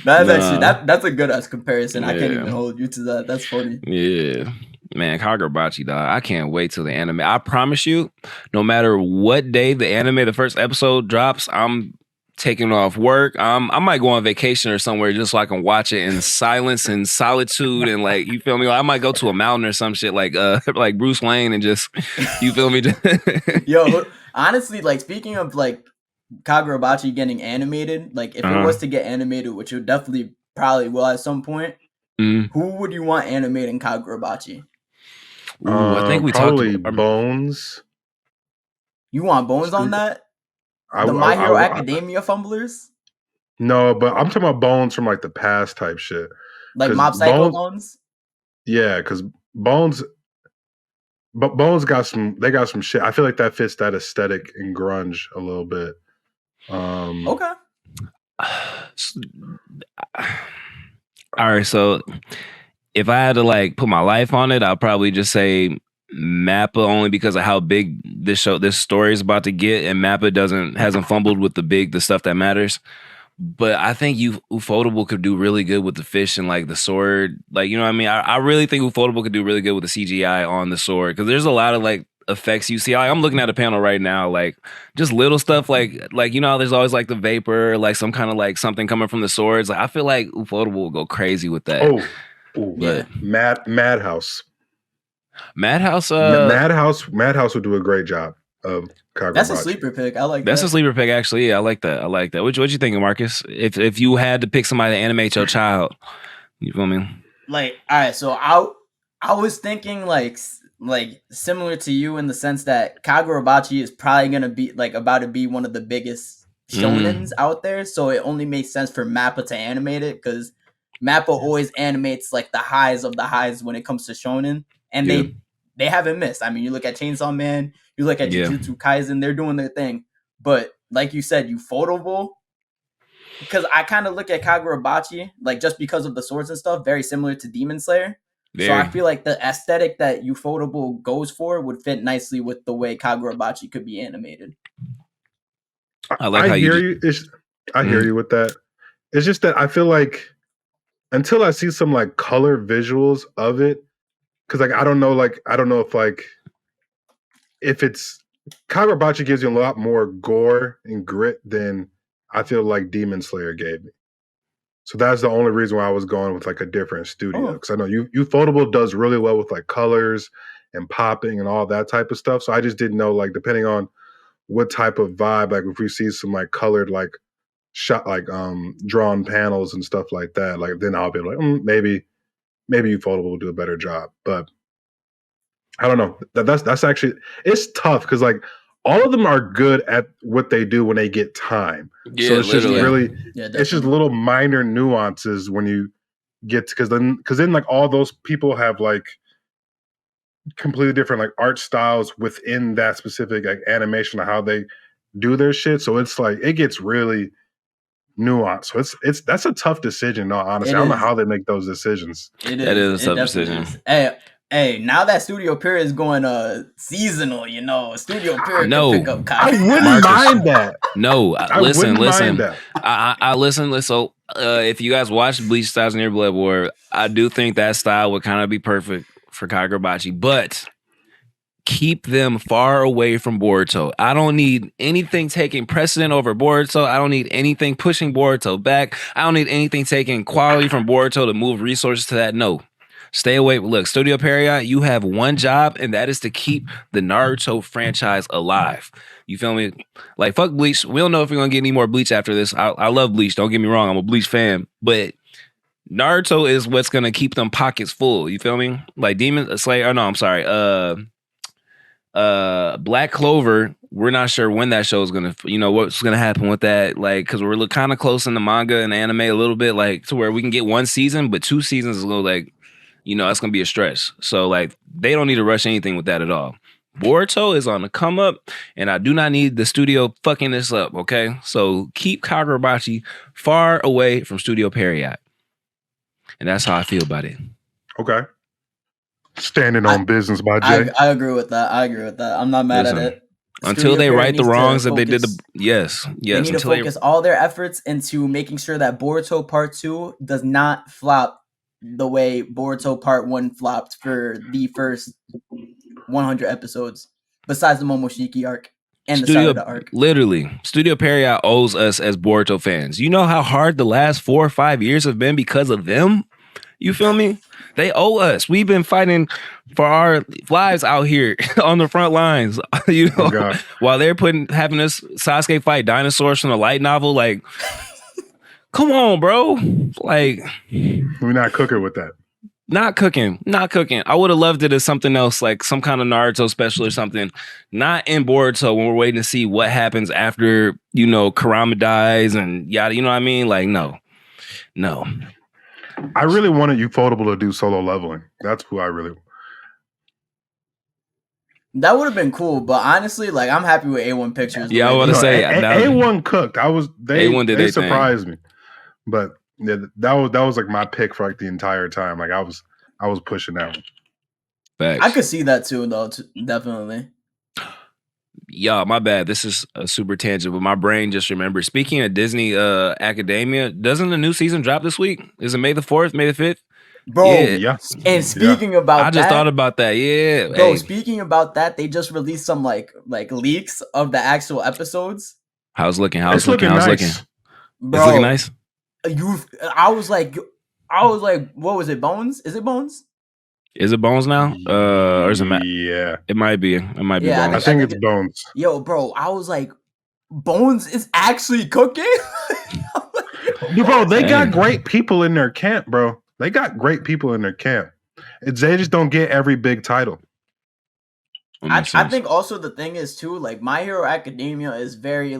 Speaker 3: Actually that's a good ass comparison. I can't even hold you to that. That's funny.
Speaker 2: Yeah. Man, Kagurabachi, dog. I can't wait till the anime. I promise you, no matter what day the first episode drops, I'm taking off work. I might go on vacation or somewhere just so I can watch it in silence and solitude and like, you feel me? Like, I might go to a mountain or some shit like Bruce Wayne and just, you feel me?
Speaker 3: Yo, honestly, like speaking of like Kagurabachi getting animated, like if it was to get animated, which it definitely probably will at some point, who would you want animating Kagurabachi?
Speaker 2: I think we
Speaker 1: probably talked Bones.
Speaker 3: You want Bones on that? The My Hero Academia fumblers?
Speaker 1: No, but I'm talking about Bones from like the past type shit.
Speaker 3: Like Mob Psycho Bones?
Speaker 1: Yeah, because Bones got some shit. I feel like that fits that aesthetic in grunge a little bit.
Speaker 3: Okay.
Speaker 2: All right, so if I had to like put my life on it, I'll probably just say Mappa only because of how big this story is about to get, and Mappa hasn't fumbled with the stuff that matters. But I think Ufotable could do really good with the fish and like the sword. Like, you know what I mean? I really think Ufotable could do really good with the CGI on the sword because there's a lot of like effects you see. Like, I'm looking at a panel right now, like just little stuff like you know how there's always like the vapor, like some kind of like something coming from the swords. Like I feel like Ufotable will go crazy with that.
Speaker 1: Yeah. Madhouse.
Speaker 2: Madhouse
Speaker 1: would do a great job of Kagurabachi.
Speaker 3: That's a sleeper pick. I like that.
Speaker 2: That's a sleeper pick, actually. Yeah, I like that. What you thinking, Marcus? If you had to pick somebody to animate your child, you feel me?
Speaker 3: Like, all right, so I was thinking like similar to you in the sense that Kagurabachi is probably gonna be like about to be one of the biggest shonens out there, so it only makes sense for Mappa to animate it because Mappa always animates like the highs of the highs when it comes to shonen. And they haven't missed. I mean, you look at Chainsaw Man, you look at Jujutsu Kaisen, they're doing their thing. But like you said, Ufotable, because I kind of look at Kagurabachi, like just because of the swords and stuff, very similar to Demon Slayer. Very. So I feel like the aesthetic that Ufotable goes for would fit nicely with the way Kagurabachi could be animated.
Speaker 1: I hear you. I hear you with that. It's just that I feel like until I see some like color visuals of it, because like I don't know if it's Kagurabachi gives you a lot more gore and grit than I feel like Demon Slayer gave me. So that's the only reason why I was going with like a different studio, because I know Ufotable does really well with like colors and popping and all that type of stuff. So I just didn't know, like, depending on what type of vibe, like if we see some like colored like shot like drawn panels and stuff like that, like then I'll be like maybe Ufotable will do a better job. But I don't know. That's actually, it's tough because like all of them are good at what they do when they get time.
Speaker 2: Yeah,
Speaker 1: so it's
Speaker 2: literally.
Speaker 1: just really it's just little minor nuances when you get because then like all those people have like completely different like art styles within that specific like animation of how they do their shit. So it's like it gets really nuanced. So it's that's a tough decision. No, honestly, I don't know how they make those decisions.
Speaker 3: It is.
Speaker 2: That is a tough decision.
Speaker 3: Hey, now that Studio Period is going seasonal, Studio Period can pick up Kage.
Speaker 1: I wouldn't mind that.
Speaker 2: No, listen. I listen. So if you guys watch Bleach 1000 Year Blood War, I do think that style would kind of be perfect for Kagurabachi, but keep them far away from Boruto. I don't need anything taking precedent over Boruto. I don't need anything pushing Boruto back. I don't need anything taking quality from Boruto to move resources to that. No. Stay away. Look, Studio Period, you have one job, and that is to keep the Naruto franchise alive. You feel me? Like, fuck Bleach. We don't know if we're going to get any more Bleach after this. I love Bleach. Don't get me wrong. I'm a Bleach fan. But Naruto is what's going to keep them pockets full. You feel me? Like Demon Slayer. Oh, no, I'm sorry. Black Clover, we're not sure when that show is going to, what's going to happen with that. Like, because we're kind of close in the manga and anime a little bit, like, to where we can get one season, but 2 seasons is a little, like, that's going to be a stress. So, like, they don't need to rush anything with that at all. Boruto is on the come up, and I do not need the studio fucking this up, okay? So, keep Kagurabachi far away from Studio Period. And that's how I feel about it.
Speaker 1: Okay. Standing on business by Jay.
Speaker 3: I agree with that. I'm not mad at it.
Speaker 2: Until they right the wrongs that they did. Yes. They
Speaker 3: need to focus all their efforts into making sure that Boruto Part 2 does not flop the way Boruto Part 1 flopped for the first 100 episodes, besides the Momoshiki arc and the Sarada arc.
Speaker 2: Literally, Studio Period owes us as Boruto fans. You know how hard the last 4 or 5 years have been because of them? You feel me? They owe us. We've been fighting for our lives out here on the front lines, while they're having us Sasuke fight dinosaurs from the light novel. Like, come on, bro. Like,
Speaker 1: we're not cooking with that.
Speaker 2: Not cooking. I would have loved it as something else, like some kind of Naruto special or something. Not in Boruto when we're waiting to see what happens after, Kurama dies and yada. You know what I mean? Like, no.
Speaker 1: I really wanted Ufotable to do solo leveling. That's who I really.
Speaker 3: That would have been cool, but honestly, like, I'm happy with A1 Pictures.
Speaker 2: Yeah, I want to say
Speaker 1: A1 cooked. They surprised me, but yeah, that was like my pick for like the entire time. Like I was pushing that one.
Speaker 2: Facts.
Speaker 3: I could see that too, though. Definitely.
Speaker 2: Yeah, my bad. This is a super tangent, but my brain just remembered. Speaking of Disney Academia, doesn't the new season drop this week? Is it May the 4th, May the 5th?
Speaker 3: Bro, yeah. And speaking about that,
Speaker 2: I just thought about that. Yeah.
Speaker 3: Bro, speaking about that, they just released some like leaks of the actual episodes.
Speaker 2: How's it looking?
Speaker 1: Bro,
Speaker 2: it's looking nice.
Speaker 3: I was like, what was it? Bones? Is it Bones?
Speaker 2: Is it Bones now? Or is it Matt?
Speaker 1: Yeah.
Speaker 2: It might be. Bones.
Speaker 1: I think it's Bones.
Speaker 3: Yo, bro, I was like, Bones is actually cooking?
Speaker 1: Bro, they got great people in their camp, bro. They just don't get every big title.
Speaker 3: I think also the thing is too, like, My Hero Academia is very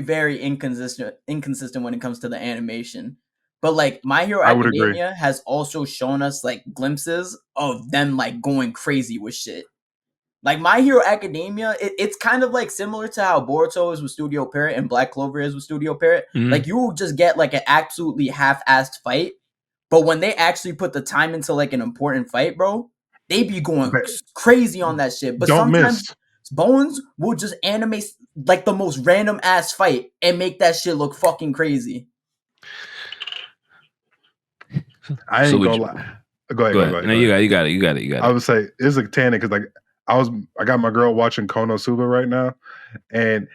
Speaker 3: very inconsistent when it comes to the animation. But like My Hero
Speaker 1: I would agree.
Speaker 3: Academia has also shown us like glimpses of them like going crazy with shit. Like My Hero Academia, it's kind of like similar to how Boruto is with Studio Parrot and Black Clover is with Studio Parrot. Like you will just get like an absolutely half-assed fight, but when they actually put the time into like an important fight, bro, they be going crazy on that shit. But
Speaker 1: Don't
Speaker 3: sometimes
Speaker 1: miss.
Speaker 3: Bones will just animate like the most random ass fight and make that shit look fucking crazy.
Speaker 1: I ain't gonna lie. Go ahead.
Speaker 2: No, you got it.
Speaker 1: I would say it's a tangent because like I got my girl watching Konosuba right now, and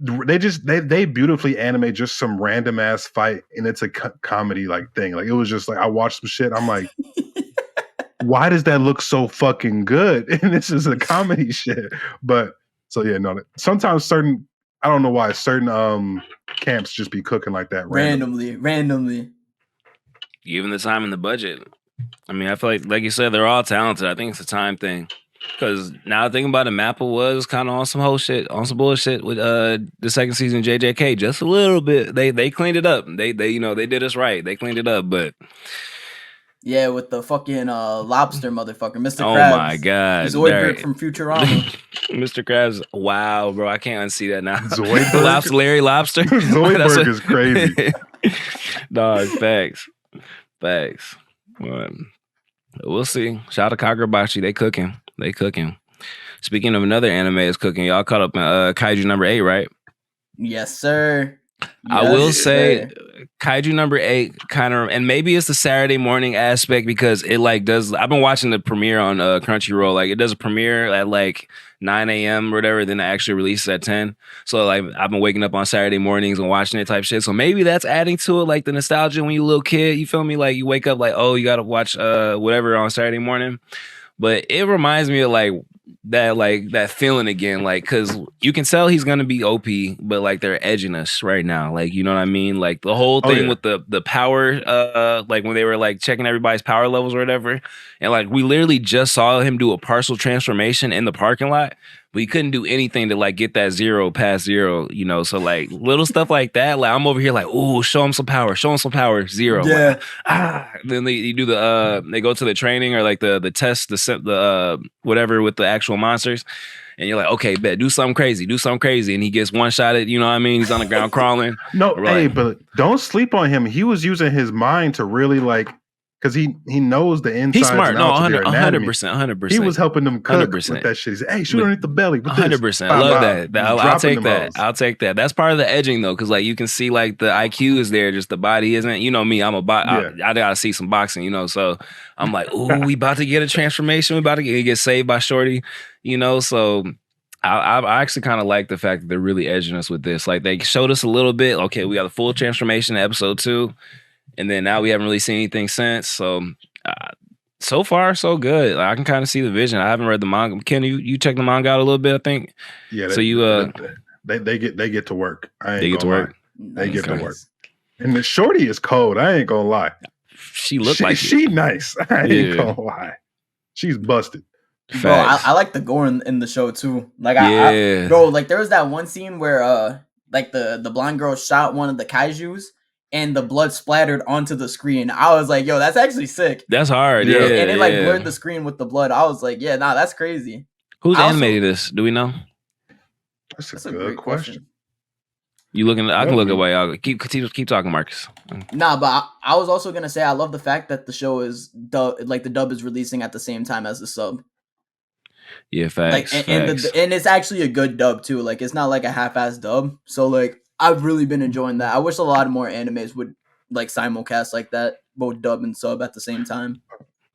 Speaker 1: they beautifully animate just some random ass fight, and it's a comedy like thing. Like it was just like I watched some shit. I'm like, why does that look so fucking good? And this is a comedy shit. But so yeah, no. Sometimes I don't know why certain camps just be cooking like that
Speaker 3: randomly.
Speaker 2: Given the time and the budget. I mean, I feel like you said, they're all talented. I think it's a time thing. Because now thinking about it, Mappa was kind of on some whole shit, on some bullshit with the second season of JJK, just a little bit. They cleaned it up. They they did us right. They cleaned it up, but
Speaker 3: yeah, with the fucking lobster motherfucker, Mr.
Speaker 2: Oh
Speaker 3: Krabs.
Speaker 2: my god,
Speaker 3: Zoidberg from Futurama.
Speaker 2: Mr. Krabs, wow, bro, I can't unsee that now.
Speaker 1: Zoidberg,
Speaker 2: Larry Lobster.
Speaker 1: Zoidberg is crazy.
Speaker 2: Dog, facts. We'll see. Shout out to Kagurabachi. They cooking. Speaking of another anime is cooking, y'all caught up in Kaiju number 8, right?
Speaker 3: Yes, sir.
Speaker 2: I will say Kaiju number 8 kind of, and maybe it's the Saturday morning aspect because it like does. I've been watching the premiere on Crunchyroll. Like it does a premiere at like 9 a.m. or whatever, then it actually releases at 10. So like I've been waking up on Saturday mornings and watching it type shit. So maybe that's adding to it, like the nostalgia when you're a little kid. You feel me? Like you wake up like, oh, you gotta watch whatever on Saturday morning. But it reminds me of that feeling again, like because you can tell he's gonna be OP, but like they're edging us right now, like you know what I mean, like the whole thing with the power, like when they were like checking everybody's power levels or whatever, and like we literally just saw him do a partial transformation in the parking lot, but he couldn't do anything to like get that 0 past 0, you know. So like little stuff like that, like I'm over here like, oh, show him some power, 0.
Speaker 3: Yeah.
Speaker 2: Like, then they do they go to the training or like the test, the whatever with the actual monsters, and you're like, okay, bet, do something crazy, and he gets one shot at, you know what I mean, he's on the ground crawling.
Speaker 1: No, hey, but don't sleep on him. He was using his mind to really like, because he knows the insides.
Speaker 2: He's smart.
Speaker 1: And
Speaker 2: No,
Speaker 1: outs of their anatomy.
Speaker 2: 100%.
Speaker 1: He was helping them cook with that shit. He said, hey, shoot underneath the belly.
Speaker 2: 100%. I love that. I'll take that. That's part of the edging though, because like you can see like the IQ is there, just the body isn't. You know me, I'm I gotta see some boxing, you know. So I'm like, ooh, we about to get a transformation. We about to get saved by Shorty, you know. So I actually kind of like the fact that they're really edging us with this. Like they showed us a little bit. Okay, we got a full transformation in episode 2. And then now we haven't really seen anything since. So, so far, so good. Like, I can kind of see the vision. I haven't read the manga. Ken, you check the manga out a little bit, I think.
Speaker 1: Yeah. They get to work. They get to work. And the Shorty is cold. I ain't gonna lie.
Speaker 2: She
Speaker 1: nice. I ain't gonna lie. She's busted.
Speaker 3: Bro, I like the gore in the show too. Like bro, like there was that one scene where like the blonde girl shot one of the kaijus and the blood splattered onto the screen. I was like, yo, that's actually sick.
Speaker 2: That's hard. Yeah.
Speaker 3: And it like blurred the screen with the blood. I was like, yeah, nah, that's crazy.
Speaker 2: Who's animated this? Do we know?
Speaker 1: That's a good question.
Speaker 2: You looking? I can look away. I'll keep talking, Marcus.
Speaker 3: Nah, but I was also gonna say I love the fact that the show is the dub is releasing at the same time as the sub.
Speaker 2: Yeah, facts.
Speaker 3: Like, and it's actually a good dub too. Like it's not like a half-ass dub. So like I've really been enjoying that. I wish a lot more animes would like simulcast like that, both dub and sub at the same time.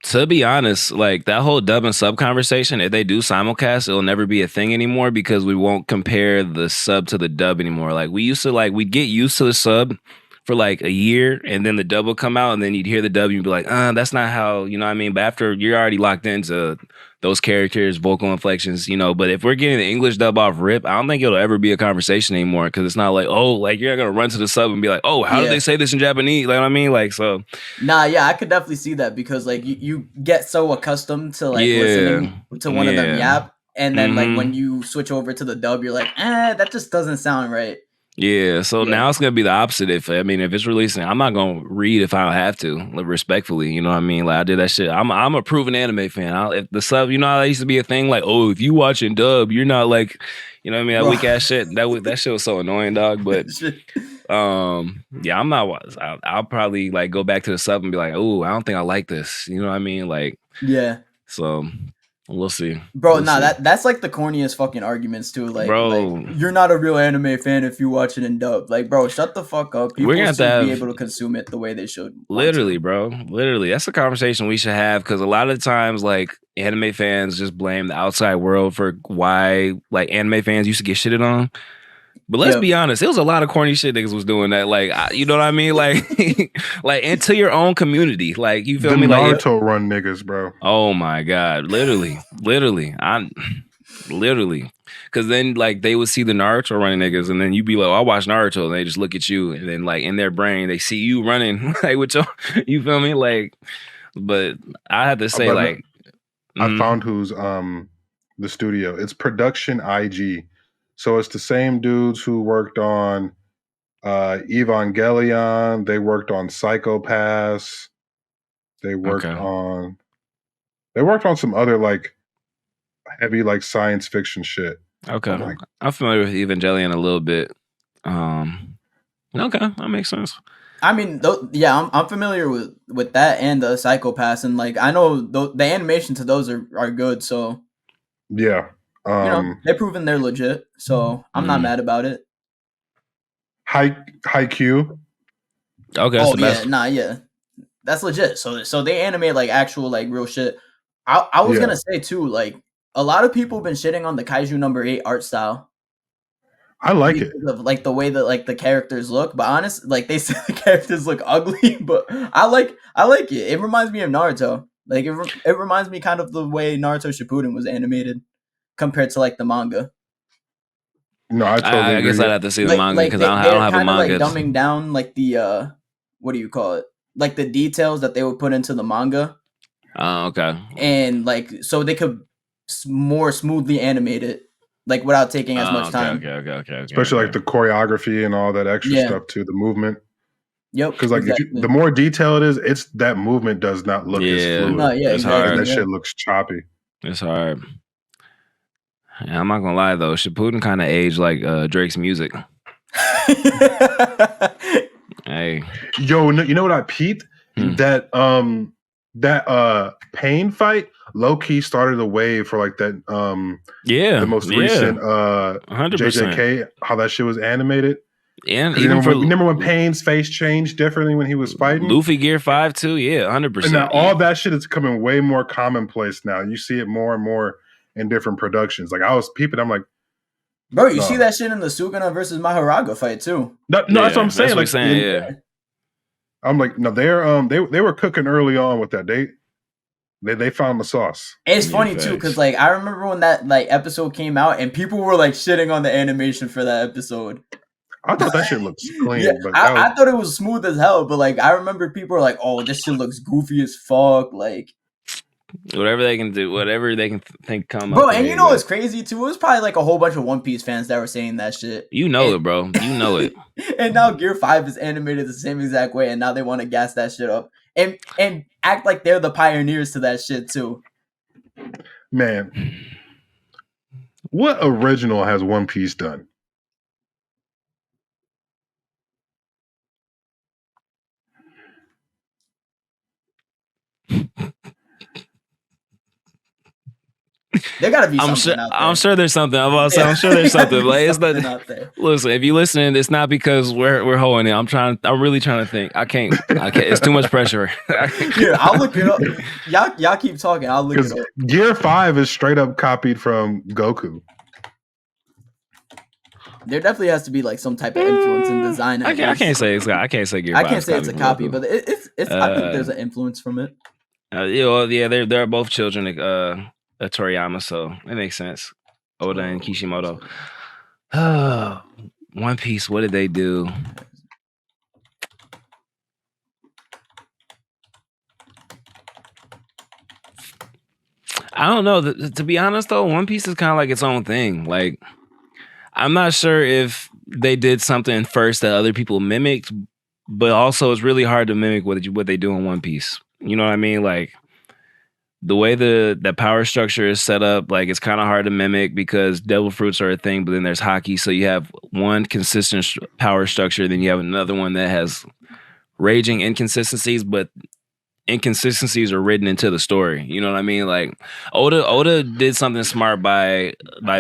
Speaker 2: To be honest, like that whole dub and sub conversation, if they do simulcast, it'll never be a thing anymore because we won't compare the sub to the dub anymore. Like we used to, like we'd get used to the sub for like a year and then the dub will come out and then you'd hear the dub and you'd be like, that's not how, you know what I mean? But after you're already locked into those characters, vocal inflections, you know, but if we're getting the English dub off rip, I don't think it'll ever be a conversation anymore because it's not like, oh, like you're not going to run to the sub and be like, oh, how did they say this in Japanese? Like, what I mean? Like, so.
Speaker 3: Nah, yeah, I could definitely see that because like you get so accustomed to like listening to one of them yap. And then like when you switch over to the dub, you're like, that just doesn't sound right.
Speaker 2: Yeah, so now it's gonna be the opposite. If it's releasing, I'm not gonna read if I don't have to, like, respectfully. You know what I mean? Like I did that shit. I'm a proven anime fan. If the sub, how that used to be a thing. Like, oh, if you watching dub, you're not like, you know what I mean? That weak ass shit. That shit was so annoying, dog. But yeah, I'm not. I'll probably like go back to the sub and be like, oh, I don't think I like this. You know what I mean? Like,
Speaker 3: yeah.
Speaker 2: So we'll see,
Speaker 3: bro. That's like the corniest fucking arguments too. Like, you're not a real anime fan if you watch it in dub. Like, bro, shut the fuck up. People should be able to consume it the way they should.
Speaker 2: Literally, bro. Literally, that's a conversation we should have because a lot of times, like, anime fans just blame the outside world for why, like, anime fans used to get shitted on. But let's be honest, there was a lot of corny shit niggas was doing that. Like, you know what I mean? Like, like into your own community. Like, you feel me?
Speaker 1: Naruto
Speaker 2: like,
Speaker 1: run niggas, bro.
Speaker 2: Oh my god, literally. Because then, like, they would see the Naruto running niggas, and then you'd be like, oh, I watch Naruto, and they just look at you, and then, like, in their brain, they see you running, like, with your, you feel me? Like, but I have to say, like,
Speaker 1: I found who's the studio. It's Production IG. So it's the same dudes who worked on Evangelion. They worked on Psycho Pass. They worked on some other like heavy like science fiction shit.
Speaker 2: Okay, I'm familiar with Evangelion a little bit. Okay, that makes sense.
Speaker 3: I mean, I'm familiar with that and the Psycho Pass, and like I know the animation to those are good. So
Speaker 1: yeah.
Speaker 3: They're proving they're legit, so I'm not mad about it.
Speaker 1: Haikyuu.
Speaker 2: Okay.
Speaker 3: That's legit. So they animate like actual like real shit. I was gonna say too, like a lot of people have been shitting on the Kaiju number 8 art style.
Speaker 1: I like it,
Speaker 3: of, like the way that like the characters look, but honest, like they say the characters look ugly, but I like it. It reminds me of Naruto. Like it reminds me kind of the way Naruto Shippuden was animated compared to like the manga.
Speaker 1: No, I totally
Speaker 2: I guess I'd have to see the manga because I don't have a manga.
Speaker 3: Like dumbing down like the what do you call it? Like the details that they would put into the manga.
Speaker 2: Oh, okay.
Speaker 3: And like so they could more smoothly animate it, like without taking as much time.
Speaker 2: Okay.
Speaker 1: Especially like the choreography and all that extra stuff too, the movement.
Speaker 3: Yep.
Speaker 1: Because like the more detail it is, it's that movement does not look as fluid.
Speaker 3: No,
Speaker 2: it's hard.
Speaker 1: That shit looks choppy.
Speaker 2: It's hard. Yeah, I'm not gonna lie though, Shippuden kind of aged like Drake's music. Hey,
Speaker 1: yo, you know what I peeped? That pain fight low key started a wave for like that the most recent 100%. JJK, how that shit was animated.
Speaker 2: And
Speaker 1: even remember when Pain's face changed differently when he was fighting?
Speaker 2: Luffy Gear 5 too, 100%.
Speaker 1: And now all that shit is coming way more commonplace now. You see it more and more in different productions. Like I was peeping, I'm like,
Speaker 3: bro, you see that shit in the Sugana versus Mahoraga fight too.
Speaker 1: No, that's what I'm saying. I'm like, no, they were cooking early on with that. They found the sauce.
Speaker 3: It's funny too, because like I remember when that like episode came out and people were like shitting on the animation for that episode.
Speaker 1: I thought that shit looks clean.
Speaker 3: Yeah,
Speaker 1: but
Speaker 3: I thought it was smooth as hell, but like I remember people were like, "Oh, this shit looks goofy as fuck." Like
Speaker 2: whatever they can do, whatever they can think come up.
Speaker 3: Bro, and you know what's crazy too? It was probably like a whole bunch of One Piece fans that were saying that shit.
Speaker 2: You know it, bro. You know it.
Speaker 3: And now Gear 5 is animated the same exact way, and now they want to gas that shit up and act like they're the pioneers to that shit too.
Speaker 1: Man, what original has One Piece done?
Speaker 3: There gotta be something out there.
Speaker 2: I'm sure there's something. I'm sure there's something. Like it's not out there. Listen, if you're listening, it's not because we're holding it. I'm really trying to think. I can't. It's too much pressure.
Speaker 3: Here, I'll look it up. Y'all keep talking. I'll look it up.
Speaker 1: Gear 5 is straight up copied from Goku.
Speaker 3: There definitely has to be like some type of influence in design.
Speaker 2: I can't say Gear 5. I can't say
Speaker 3: it's a copy, but it's I think there's an influence from it.
Speaker 2: They're both children of Toriyama, so it makes sense. Oda and Kishimoto. One Piece, what did they do? I don't know. To be honest, though, One Piece is kind of like its own thing. Like, I'm not sure if they did something first that other people mimicked, but also it's really hard to mimic what they do in One Piece. You know what I mean? Like the way the power structure is set up, like it's kind of hard to mimic because devil fruits are a thing, but then there's hockey. So you have one consistent power structure, then you have another one that has raging inconsistencies, but inconsistencies are written into the story. You know what I mean? Like Oda did something smart by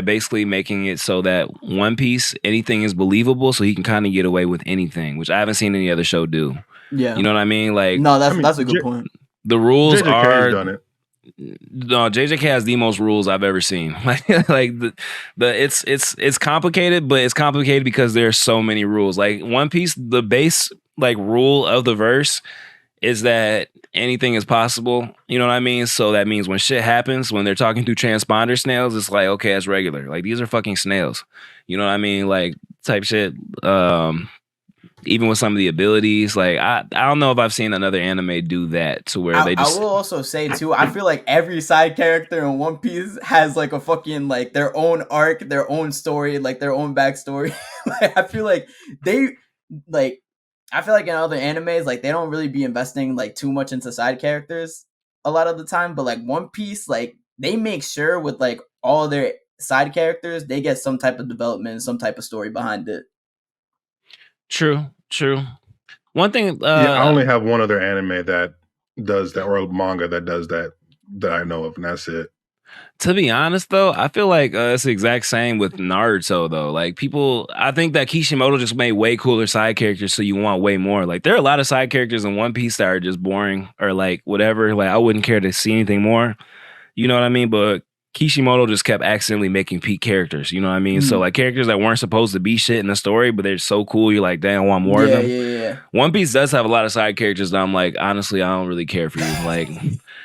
Speaker 2: basically making it so that One Piece, anything is believable, so he can kind of get away with anything, which I haven't seen any other show do.
Speaker 3: Yeah.
Speaker 2: You know what I mean? Like
Speaker 3: no, that's a good point.
Speaker 2: The rules
Speaker 1: JJK's done it.
Speaker 2: No, JJK has the most rules I've ever seen. Like it's complicated, but it's complicated because there's so many rules. Like One Piece, the base like rule of the verse is that anything is possible. You know what I mean? So that means when shit happens, when they're talking through transponder snails, it's like, okay, that's regular. Like these are fucking snails. You know what I mean? Like type shit. Even with some of the abilities, like I don't know if I've seen another anime do that to where they just.
Speaker 3: I will also say too, I feel like every side character in One Piece has like a fucking like their own arc, their own story, like their own backstory. Like, I feel like in other animes, like they don't really be investing like too much into side characters a lot of the time, but like One Piece, like they make sure with like all their side characters, they get some type of development, some type of story behind it.
Speaker 2: True. One thing,
Speaker 1: I only have one other anime that does that, or manga that does that I know of, and that's it.
Speaker 2: To be honest, though, I feel like it's the exact same with Naruto, though. Like people, I think that Kishimoto just made way cooler side characters, so you want way more. Like there are a lot of side characters in One Piece that are just boring or like whatever. Like I wouldn't care to see anything more. You know what I mean? But Kishimoto just kept accidentally making peak characters. You know what I mean? So like characters that weren't supposed to be shit in the story, but they're so cool. You're like, damn, I want more of them.
Speaker 3: Yeah.
Speaker 2: One Piece does have a lot of side characters that I'm like, honestly, I don't really care for you. Like,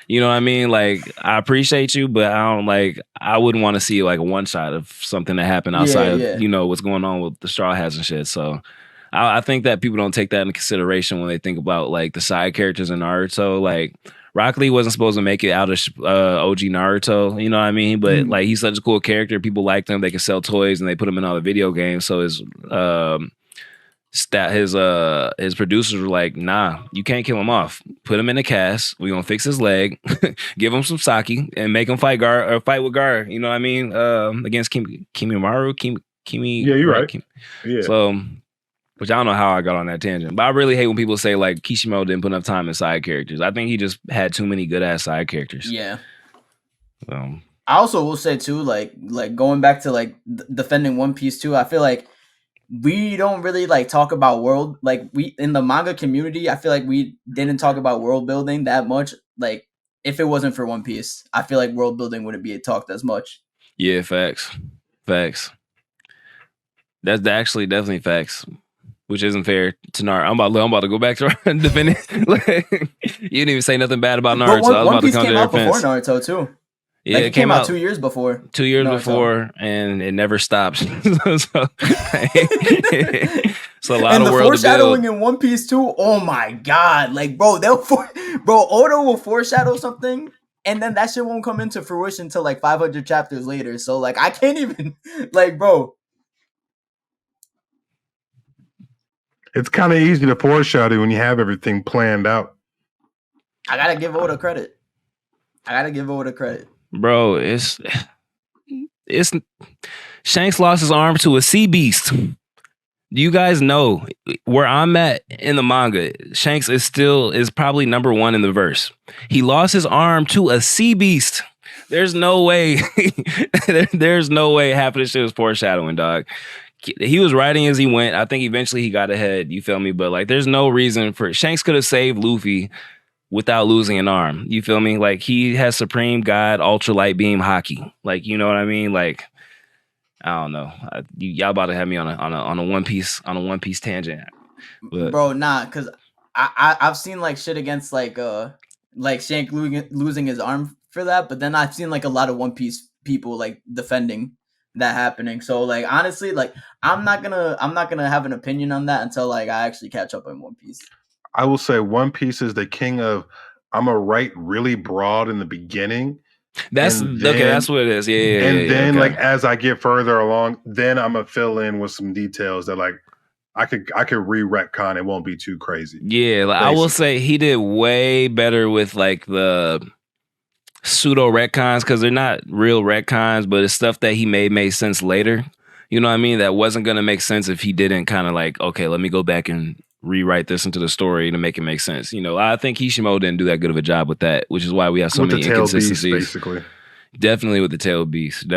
Speaker 2: you know what I mean? Like, I appreciate you, but I wouldn't want to see like a one shot of something that happened outside of, you know, what's going on with the Straw Hats and shit. So I think that people don't take that into consideration when they think about like the side characters in Naruto. Like, Rock Lee wasn't supposed to make it out of OG Naruto, you know what I mean? But like he's such a cool character. People liked him. They could sell toys and they put him in all the video games. So his producers were like, nah, you can't kill him off. Put him in a cast. We're gonna fix his leg, give him some sake, and make him fight with Gar. You know what I mean? Against Kimimaru.
Speaker 1: Yeah, you're right.
Speaker 2: Yeah. So. Which I don't know how I got on that tangent, but I really hate when people say like Kishimoto didn't put enough time in side characters. I think he just had too many good ass side characters.
Speaker 3: Yeah. I also will say too, like going back to like defending One Piece too. I feel like we don't really like talk about we in the manga community. I feel like we didn't talk about world building that much. Like if it wasn't for One Piece, I feel like world building wouldn't be talked as much.
Speaker 2: Yeah, facts. That's actually definitely facts. Which isn't fair to Naruto. I'm about to go back to defending. You didn't even say nothing bad about Naruto.
Speaker 3: But One Piece came out before Naruto too.
Speaker 2: Yeah,
Speaker 3: like, it came out 2 years before.
Speaker 2: 2 years before, and it never stops. So a lot
Speaker 3: and
Speaker 2: of
Speaker 3: the foreshadowing in One Piece too. Oh my god! Like, bro, Oda will foreshadow something, and then that shit won't come into fruition until like 500 chapters later. So like, I can't even like, bro.
Speaker 1: It's kind of easy to foreshadow when you have everything planned out.
Speaker 3: I gotta give Oda credit.
Speaker 2: Bro, it's Shanks lost his arm to a sea beast. Do you guys know where I'm at in the manga? Shanks is probably number one in the verse. He lost his arm to a sea beast. There's no way. There's no way half of this shit was foreshadowing, dog. He was writing as he went. I think eventually he got ahead. You feel me? But like, there's no reason for Shanks could have saved Luffy without losing an arm. You feel me? Like he has Supreme God Ultra Light Beam Hockey. Like, you know what I mean? Like, I don't know. Y'all about to have me on a One Piece tangent.
Speaker 3: But, bro, nah, because I've seen like shit against like Shank losing his arm for that, but then I've seen like a lot of One Piece people like defending that happening. So like honestly, like I'm not gonna have an opinion on that until like I actually catch up on One Piece.
Speaker 1: I will say One Piece is the king of I'm gonna write really broad in the beginning
Speaker 2: That's okay. That's what it is. Yeah.
Speaker 1: And then,
Speaker 2: okay.
Speaker 1: like, as I get further along, then I'm gonna fill in with some details that, like, I could re-retcon. It won't be too crazy.
Speaker 2: Yeah, like, I will say he did way better with like the pseudo retcons because they're not real retcons, but it's stuff that he made sense later. You know what I mean? That wasn't gonna make sense if he didn't kind of like, okay, let me go back and rewrite this into the story to make it make sense. You know, I think Kishimoto didn't do that good of a job with that, which is why we have so many inconsistencies.
Speaker 1: Basically.
Speaker 2: Definitely with the tail beast. So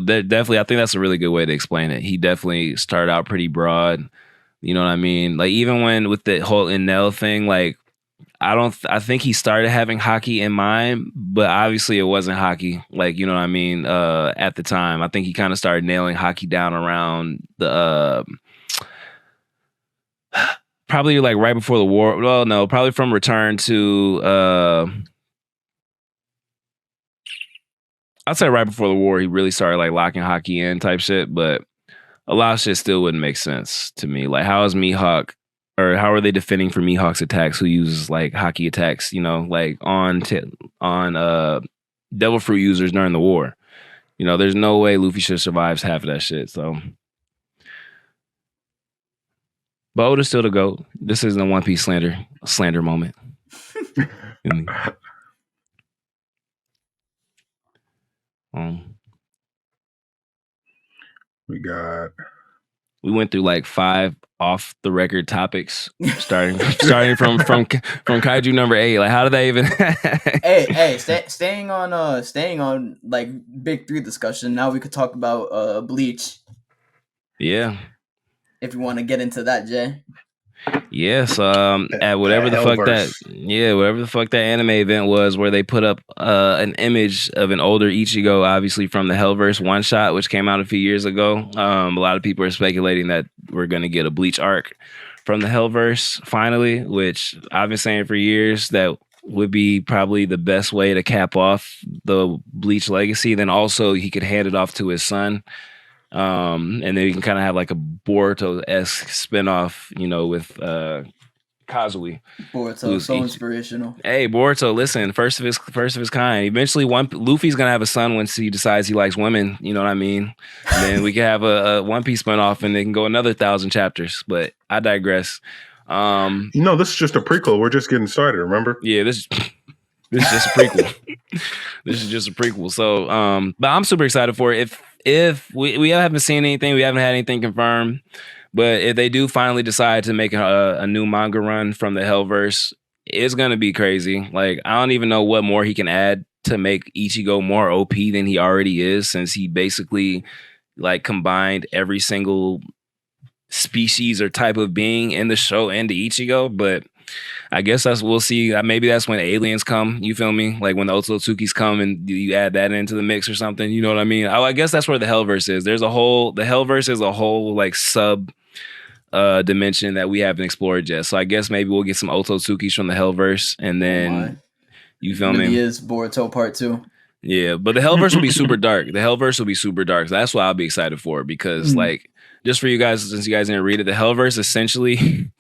Speaker 2: definitely, I think that's a really good way to explain it. He definitely started out pretty broad. You know what I mean? Like even when with the whole Enel thing, like I think he started having hockey in mind, but obviously it wasn't hockey. Like, you know what I mean? At the time, I think he kind of started nailing hockey down around the probably like right before the war. Well, no, probably from Return to I'd say right before the war, he really started like locking hockey in type shit, but a lot of shit still wouldn't make sense to me. Like, how is Mihawk, or how are they defending for Mihawk's attacks? Who uses like hockey attacks? You know, like on Devil Fruit users during the war. You know, there's no way Luffy should survive half of that shit. So, but Oda's still the GOAT. This isn't a One Piece slander moment. We went through like 5 off the record topics, starting from Kaiju number 8. Like, how did that even?
Speaker 3: Staying on like big 3 discussion. Now we could talk about Bleach.
Speaker 2: Yeah.
Speaker 3: If you want to get into that, Jay.
Speaker 2: Yes, at whatever the fuck that anime event was, where they put up an image of an older Ichigo, obviously from the Hellverse one shot, which came out a few years ago. A lot of people are speculating that we're gonna get a Bleach arc from the Hellverse finally, which I've been saying for years that would be probably the best way to cap off the Bleach legacy. Then also he could hand it off to his son. And then you can kind of have like a Boruto-esque spinoff, you know, with Kazui.
Speaker 3: Boruto, so inspirational.
Speaker 2: Hey, Boruto, listen, first of his kind. Eventually, Luffy's gonna have a son once he decides he likes women. You know what I mean? And then we can have a One Piece spinoff, and they can go another 1,000 chapters. But I digress.
Speaker 1: You know, this is just a prequel. We're just getting started. Remember?
Speaker 2: Yeah, this is just a prequel. This is just a prequel. So, but I'm super excited for it. If we haven't seen anything, we haven't had anything confirmed, but if they do finally decide to make a new manga run from the Hellverse, it's gonna be crazy. Like, I don't even know what more he can add to make Ichigo more OP than he already is, since he basically like combined every single species or type of being in the show into Ichigo. But I guess we'll see. Maybe that's when aliens come. You feel me? Like when the Otsutsukis come and you add that into the mix or something. You know what I mean? I guess that's where the Hellverse is. The Hellverse is a whole like sub dimension that we haven't explored yet. So I guess maybe we'll get some Otsutsukis from the Hellverse, and then you feel me?
Speaker 3: It is Boruto Part 2.
Speaker 2: Yeah, but the Hellverse will be super dark. So that's what I'll be excited for, because like, just for you guys, since you guys didn't read it, the Hellverse essentially.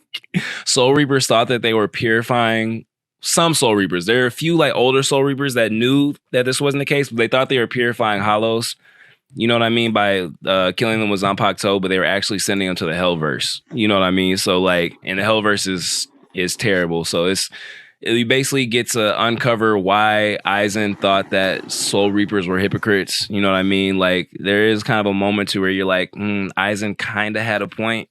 Speaker 2: Soul Reapers thought that they were purifying some Soul Reapers. There are a few like older Soul Reapers that knew that this wasn't the case, but they thought they were purifying Hollows. You know what I mean? By killing them with Zanpakuto, but they were actually sending them to the Hellverse. You know what I mean? So like, and the Hellverse is terrible. So you basically get to uncover why Aizen thought that Soul Reapers were hypocrites. You know what I mean? Like, there is kind of a moment to where you're like, Aizen kind of had a point.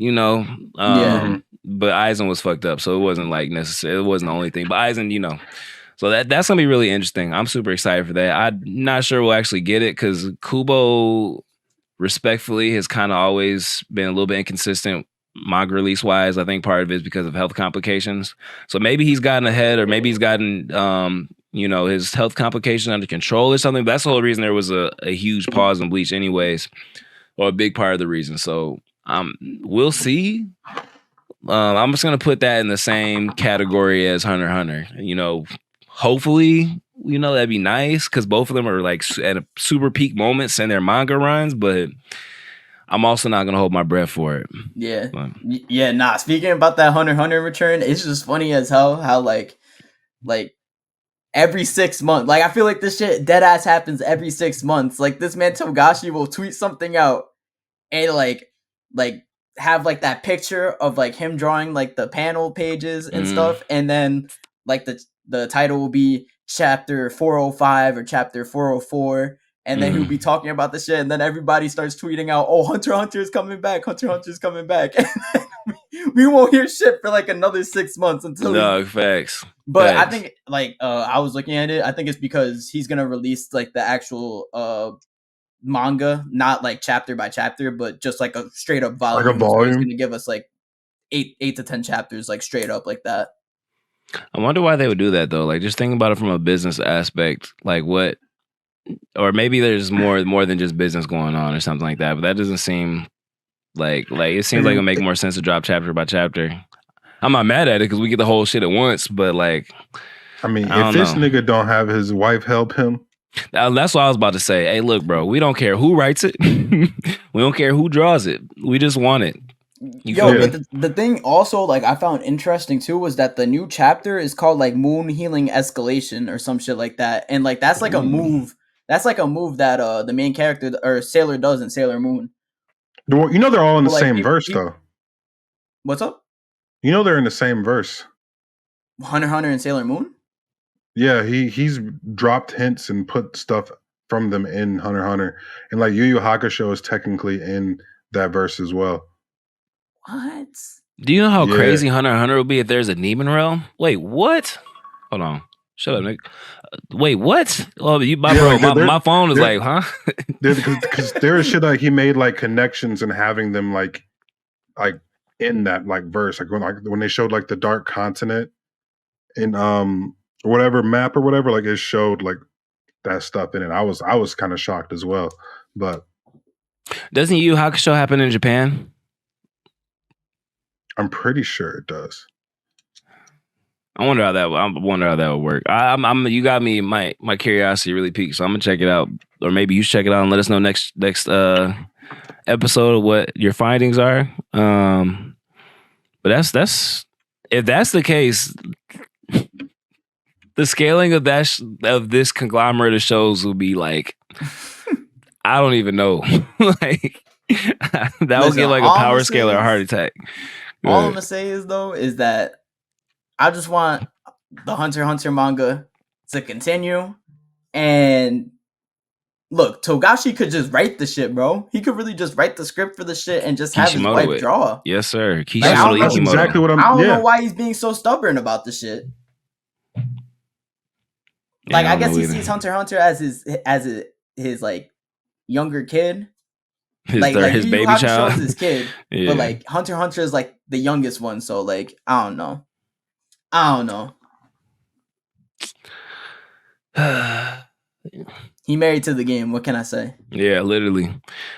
Speaker 2: You know, but Aizen was fucked up, so it wasn't like necessary. It wasn't the only thing, but Aizen, you know, so that's gonna be really interesting. I'm super excited for that. I'm not sure we'll actually get it because Kubo, respectfully, has kind of always been a little bit inconsistent manga release wise. I think part of it is because of health complications. So maybe he's gotten ahead, or maybe he's gotten his health complication under control or something. But that's the whole reason there was a huge pause in Bleach, anyways, or a big part of the reason. So. We'll see. I'm just gonna put that in the same category as Hunter x Hunter. You know, hopefully, you know, that'd be nice because both of them are like at a super peak moments in their manga runs. But I'm also not gonna hold my breath for it.
Speaker 3: Yeah, Nah. Speaking about that Hunter x Hunter return, it's just funny as how like every 6 months. Like I feel like this shit dead ass happens every 6 months. Like this man Togashi will tweet something out and like have like that picture of like him drawing like the panel pages and stuff, and then like the title will be chapter 405 or chapter 404, and then he'll be talking about the shit, and then everybody starts tweeting out, "Oh, Hunter x Hunter is coming back! Hunter x Hunter is coming back!" And we won't hear shit for like another 6 months until
Speaker 2: facts.
Speaker 3: But
Speaker 2: facts.
Speaker 3: I think like I was looking at it. I think it's because he's gonna release like the actual manga, not like chapter by chapter, but just like a straight up volume.
Speaker 1: Like a volume.
Speaker 3: So he's gonna give us like eight to 10 chapters, like straight up like that.
Speaker 2: I wonder why they would do that though. Like, just think about it from a business aspect. Like, what, or maybe there's more than just business going on or something like that. But that doesn't seem like it seems like it'll make more sense to drop chapter by chapter. I'm not mad at it because we get the whole shit at once. But like,
Speaker 1: I mean, if this nigga don't have his wife help him.
Speaker 2: That's what I was about to say. Hey, look, bro, we don't care who writes it. We don't care who draws it. We just want it.
Speaker 3: But the thing also like I found interesting too was that the new chapter is called like Moon Healing Escalation or some shit like that, and like that's like a move. That's like a move that the main character or Sailor does in Sailor Moon.
Speaker 1: You know they're all in the same verse though.
Speaker 3: What's up?
Speaker 1: You know they're in the same verse.
Speaker 3: Hunter x Hunter and Sailor Moon?
Speaker 1: Yeah, he's dropped hints and put stuff from them in Hunter x Hunter. And like Yu Yu Hakusho is technically in that verse as well.
Speaker 3: What?
Speaker 2: Do you know how crazy Hunter x Hunter would be if there's a Demon Realm? Wait, what? Hold on. Shut up, Nick. Wait, what? Oh, my phone is like, huh?
Speaker 1: Because there is shit like he made like connections and having them like in that like verse. Like when they showed like the Dark Continent in whatever map or whatever, like it showed like that stuff in it. I was kind of shocked as well. But
Speaker 2: doesn't Yu Yu Hakusho happen in Japan?
Speaker 1: I'm pretty sure it does.
Speaker 2: I wonder how that would work. You got me. My curiosity really piqued, so I'm gonna check it out, or maybe you check it out and let us know next episode of what your findings are. But that's if that's the case, the scaling of this conglomerate of shows will be like, I don't even know, like that will give like a power scale or a heart attack.
Speaker 3: All I'm gonna say is that I just want the Hunter x Hunter manga to continue. And look, Togashi could just write the shit, bro. He could really just write the script for the shit and just have his wife draw.
Speaker 2: Yes, sir.
Speaker 3: That's exactly what I don't know why he's being so stubborn about the shit. Like, I guess he sees Hunter x Hunter as his like younger kid.
Speaker 2: His baby child.
Speaker 3: His kid. But like Hunter x Hunter is like the youngest one, so like I don't know. He married to the game. What can I say?
Speaker 2: Yeah, literally.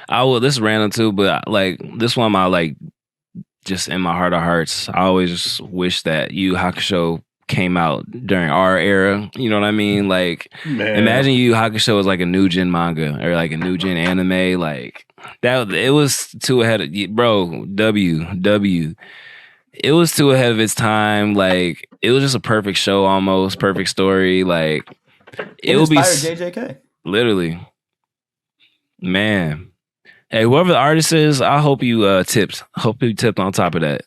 Speaker 2: This is random too, but like this one, I like just in my heart of hearts. I always wish that Yu Yu Hakusho came out during our era. You know what I mean? Like, imagine Yu Yu Hakusho was like a new gen manga or like a new gen anime. Like that, it was too ahead of bro. It was too ahead of its time. Like, it was just a perfect show, almost perfect story. Like, it would be
Speaker 3: JJK.
Speaker 2: Literally, man. Hey, whoever the artist is, I hope you tipped. Hope you tipped on top of that.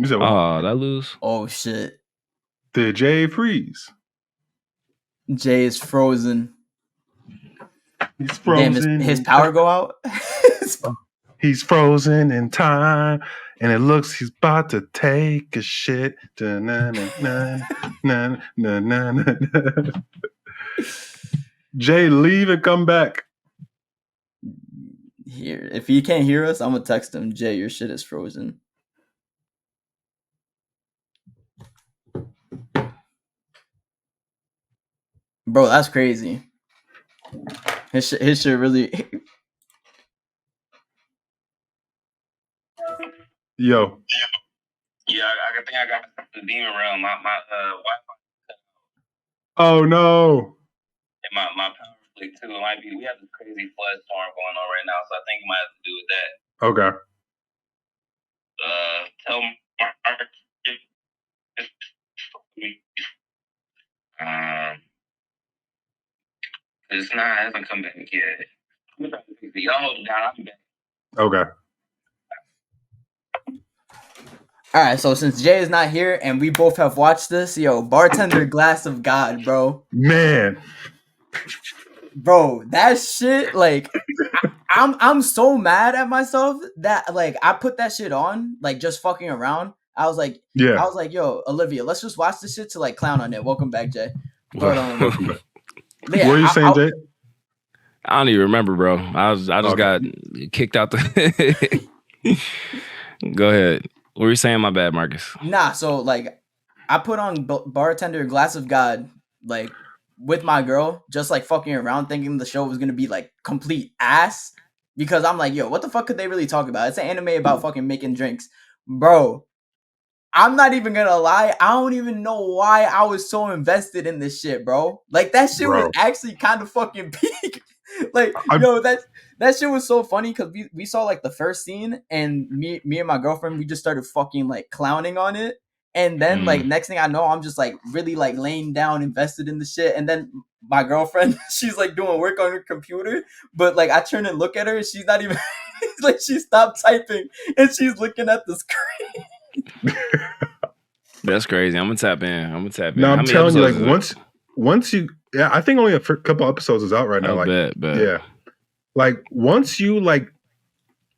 Speaker 2: Oh, did I lose?
Speaker 3: Oh shit!
Speaker 1: Did Jay freeze?
Speaker 3: Jay is frozen.
Speaker 1: He's frozen.
Speaker 3: Damn, his power go out.
Speaker 1: He's frozen in time, and it looks he's about to take a shit. Jay, leave and come back.
Speaker 3: Here, if he can't hear us, I'm gonna text him. Jay, your shit is frozen. Bro, that's crazy. His shit really.
Speaker 1: Yo.
Speaker 2: Yeah, I think I got the Demon Realm. My Wi-Fi.
Speaker 1: Oh no.
Speaker 2: And my power click too. It might be. We have this crazy flood storm going on right now, so I think it might have to do with that.
Speaker 1: Okay.
Speaker 2: Tell me. It's not. It hasn't come back yet. I'm trying to fix it. Y'all hold it down. I'll be back.
Speaker 1: Okay.
Speaker 3: All right, so since Jay is not here and we both have watched this, Bartender Glass of God, bro.
Speaker 1: Man.
Speaker 3: Bro, that shit, like, I'm so mad at myself that like I put that shit on, like just fucking around. I was like, yo, Olivia, let's just watch this shit to like clown on it. Welcome back, Jay. But
Speaker 1: Welcome back.
Speaker 3: yeah,
Speaker 1: what are you saying, Jay?
Speaker 2: I don't even remember, bro. I just got kicked out the. Go ahead. What were you saying? My bad, Marcus.
Speaker 3: Nah, so like I put on Bartender Glass of God like with my girl, just like fucking around, thinking the show was gonna be like complete ass. Because I'm like, yo, what the fuck could they really talk about? It's an anime about fucking making drinks, bro. I'm not even gonna lie. I don't even know why I was so invested in this shit, bro. Like that shit was actually kind of fucking peak. Like, yo, that shit was so funny because we saw like the first scene and me and my girlfriend, we just started fucking like clowning on it. And then like next thing I know, I'm just like really like laying down, invested in the shit. And then my girlfriend, she's like doing work on her computer, but like I turn and look at her and she's not even like she stopped typing and she's looking at the screen.
Speaker 2: That's crazy. I'm gonna tap in.
Speaker 1: No, I'm telling you, like once you, I think only a couple episodes is out right now.
Speaker 2: Bet.
Speaker 1: Yeah, like once you like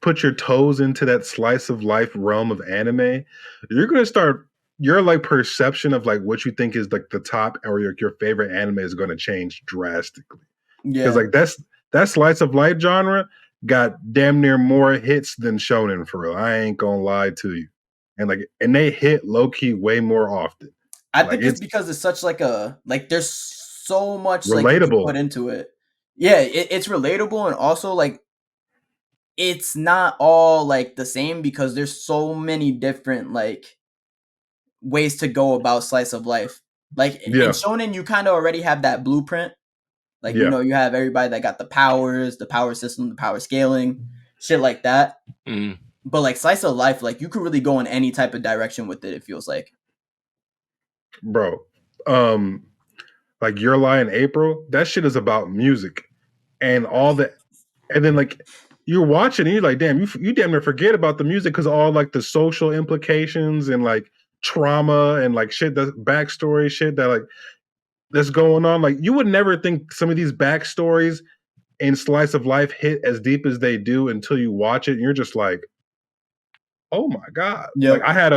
Speaker 1: put your toes into that slice of life realm of anime, you're gonna start. Your like perception of like what you think is like the top or your favorite anime is going to change drastically.
Speaker 3: Yeah,
Speaker 1: because like that slice of life genre got damn near more hits than shonen for real. I ain't gonna lie to you. And they hit low key way more often.
Speaker 3: I think it's because it's such like a like there's so much like you can put into it. Yeah, it's relatable and also like it's not all like the same because there's so many different like ways to go about slice of life. Like in shonen, you kind of already have that blueprint. Like you know, you have everybody that got the powers, the power system, the power scaling, shit like that. But like slice of life, like you could really go in any type of direction with it. It feels like,
Speaker 1: bro. Like Your Lie in April, that shit is about music and all that. And then like you're watching and you're like, damn, you damn near forget about the music because all like the social implications and like trauma and like shit, that backstory shit that like that's going on. Like you would never think some of these backstories in slice of life hit as deep as they do until you watch it and you're just like, oh my God. Like I had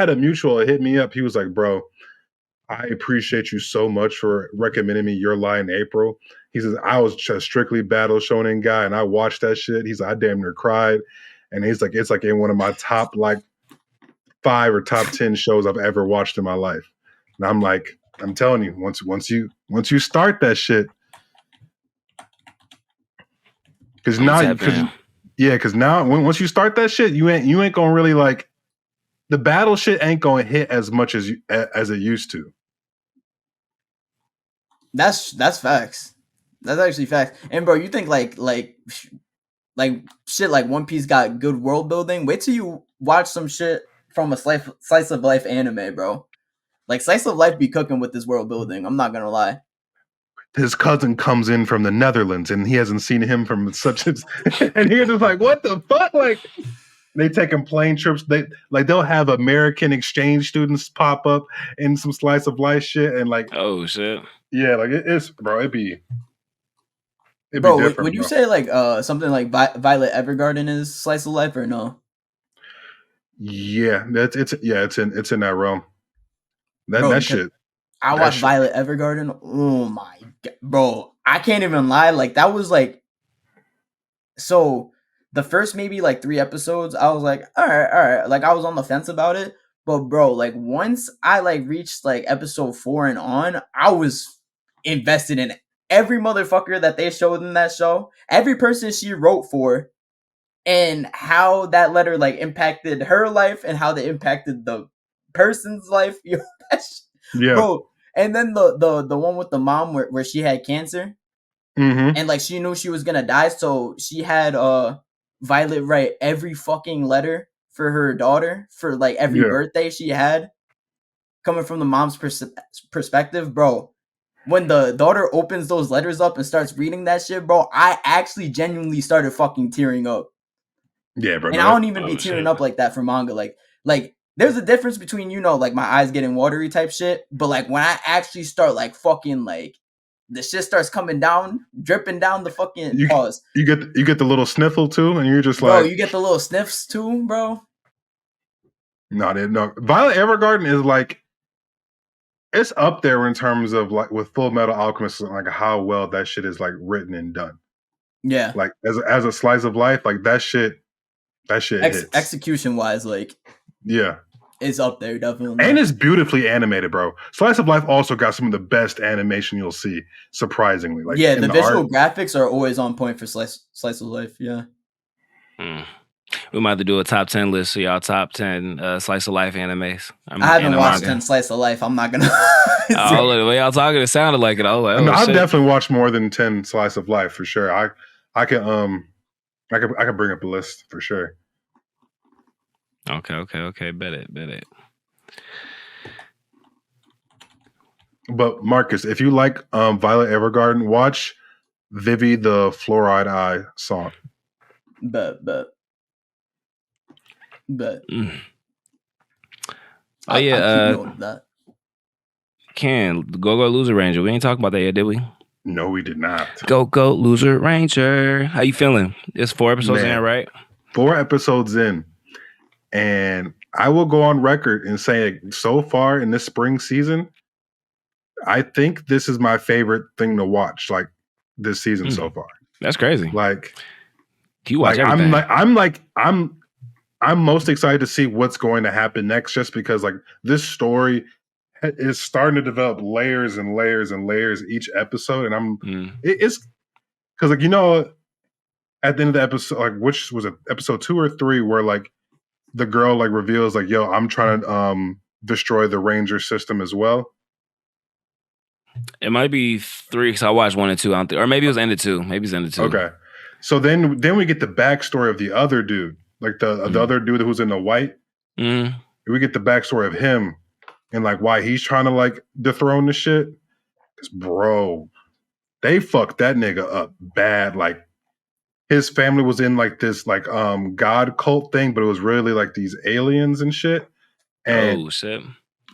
Speaker 1: a mutual hit me up. He was like, bro, I appreciate you so much for recommending me Your Lie in April. He says, I was just strictly battle shonen guy and I watched that shit. He's like, I damn near cried. And he's like, it's like in one of my top like 5 or top 10 shows I've ever watched in my life. And I'm like, I'm telling you, once you start that shit, because now once you start that shit, you ain't gonna really like the battle shit ain't gonna hit as much as it used to.
Speaker 3: That's facts. That's actually facts. And bro, you think like shit like One Piece got good world building? Wait till you watch some shit from a slice of life anime, bro. Like slice of life be cooking with this world building. I'm not gonna lie.
Speaker 1: His cousin comes in from the Netherlands and he hasn't seen him from such as and you're just like, what the fuck? Like they taking plane trips. They'll have American exchange students pop up in some slice of life shit and like,
Speaker 2: oh shit.
Speaker 1: Yeah, like it's bro, it'd be
Speaker 3: different. Would you say like something like Violet Evergarden is slice of life or no?
Speaker 1: Yeah, it's in that realm. That shit.
Speaker 3: I watched Violet Evergarden. Oh my God, bro. I can't even lie. Like that was like so the first maybe like 3 episodes, I was like, all right. Like I was on the fence about it. But bro, like once I like reached like episode 4 and on, I was invested in every motherfucker that they showed in that show, every person she wrote for, and how that letter like impacted her life and how they impacted the person's life. Bro. And then the one with the mom where she had cancer. And like she knew she was gonna die, so she had Violet write every fucking letter for her daughter for like every birthday she had, coming from the mom's perspective, bro. when the daughter opens those letters up and starts reading that shit, bro, I actually genuinely started fucking tearing up.
Speaker 1: Yeah, bro.
Speaker 3: And
Speaker 1: no,
Speaker 3: I don't even be tearing up like that for manga. Like there's a difference between, you know, like my eyes getting watery type shit, but like when I actually start like fucking like the shit starts coming down, dripping down the fucking pause.
Speaker 1: You get the little sniffle too, and you're just
Speaker 3: bro,
Speaker 1: like,
Speaker 3: you get the little sniffs too, bro.
Speaker 1: No. Violet Evergarden is like, it's up there in terms of like with Full Metal Alchemist, like how well that shit is like written and done.
Speaker 3: Yeah,
Speaker 1: like as a slice of life, like that shit hits.
Speaker 3: Execution wise, like
Speaker 1: yeah,
Speaker 3: it's up there definitely,
Speaker 1: and it's beautifully animated, bro. Slice of Life also got some of the best animation you'll see, surprisingly. Like
Speaker 3: yeah, the visual graphics are always on point for slice of life. Yeah.
Speaker 2: We might have to do a top 10 list. So y'all top 10 slice of life animes.
Speaker 3: I haven't watched 10 slice of life. I'm not gonna.
Speaker 2: Oh, look, the way y'all talking, it sounded like it. I was like,
Speaker 1: no, I've definitely watched more than 10 slice of life for sure. I can bring up a list for sure.
Speaker 2: Okay. Bet it.
Speaker 1: But Marcus, if you like Violet Evergarden, watch Vivi the Fluoride Eye song.
Speaker 3: Bet.
Speaker 2: Oh yeah, Ken, Go Loser Ranger. We ain't talking about that yet, did we?
Speaker 1: No, we did not.
Speaker 2: Go Loser Ranger. How you feeling? It's 4 episodes in, right?
Speaker 1: 4 episodes in. And I will go on record and say, so far in this spring season, I think this is my favorite thing to watch, like this season so far.
Speaker 2: That's crazy.
Speaker 1: Like,
Speaker 2: you watch everything.
Speaker 1: I'm most excited to see what's going to happen next, just because like this story is starting to develop layers and layers and layers each episode, and it's because like, you know, at the end of the episode, like, which was it, episode 2 or 3, where like the girl like reveals like, yo, I'm trying to destroy the Ranger system as well.
Speaker 2: It might be 3 because I watched 1 and 2, or maybe it was ended 2. Maybe it's ended 2.
Speaker 1: Okay, so then we get the backstory of the other dude, like the other dude who's in the white. We get the backstory of him and like why he's trying to like dethrone the shit. Because bro, they fucked that nigga up bad. Like his family was in like this like god cult thing, but it was really like these aliens and shit. And
Speaker 2: shit.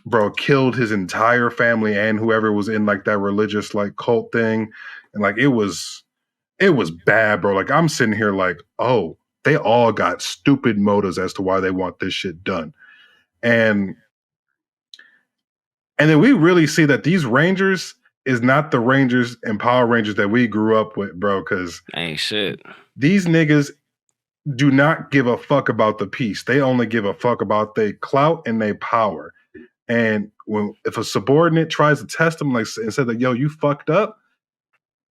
Speaker 1: Bro killed his entire family and whoever was in like that religious like cult thing. And like it was bad, bro. Like I'm sitting here like, oh, they all got stupid motives as to why they want this shit done. And then we really see that these Rangers is not the Rangers and Power Rangers that we grew up with, bro, because
Speaker 2: ain't shit.
Speaker 1: These niggas do not give a fuck about the peace. They only give a fuck about their clout and their power. And if a subordinate tries to test them, like, and said like, yo, you fucked up,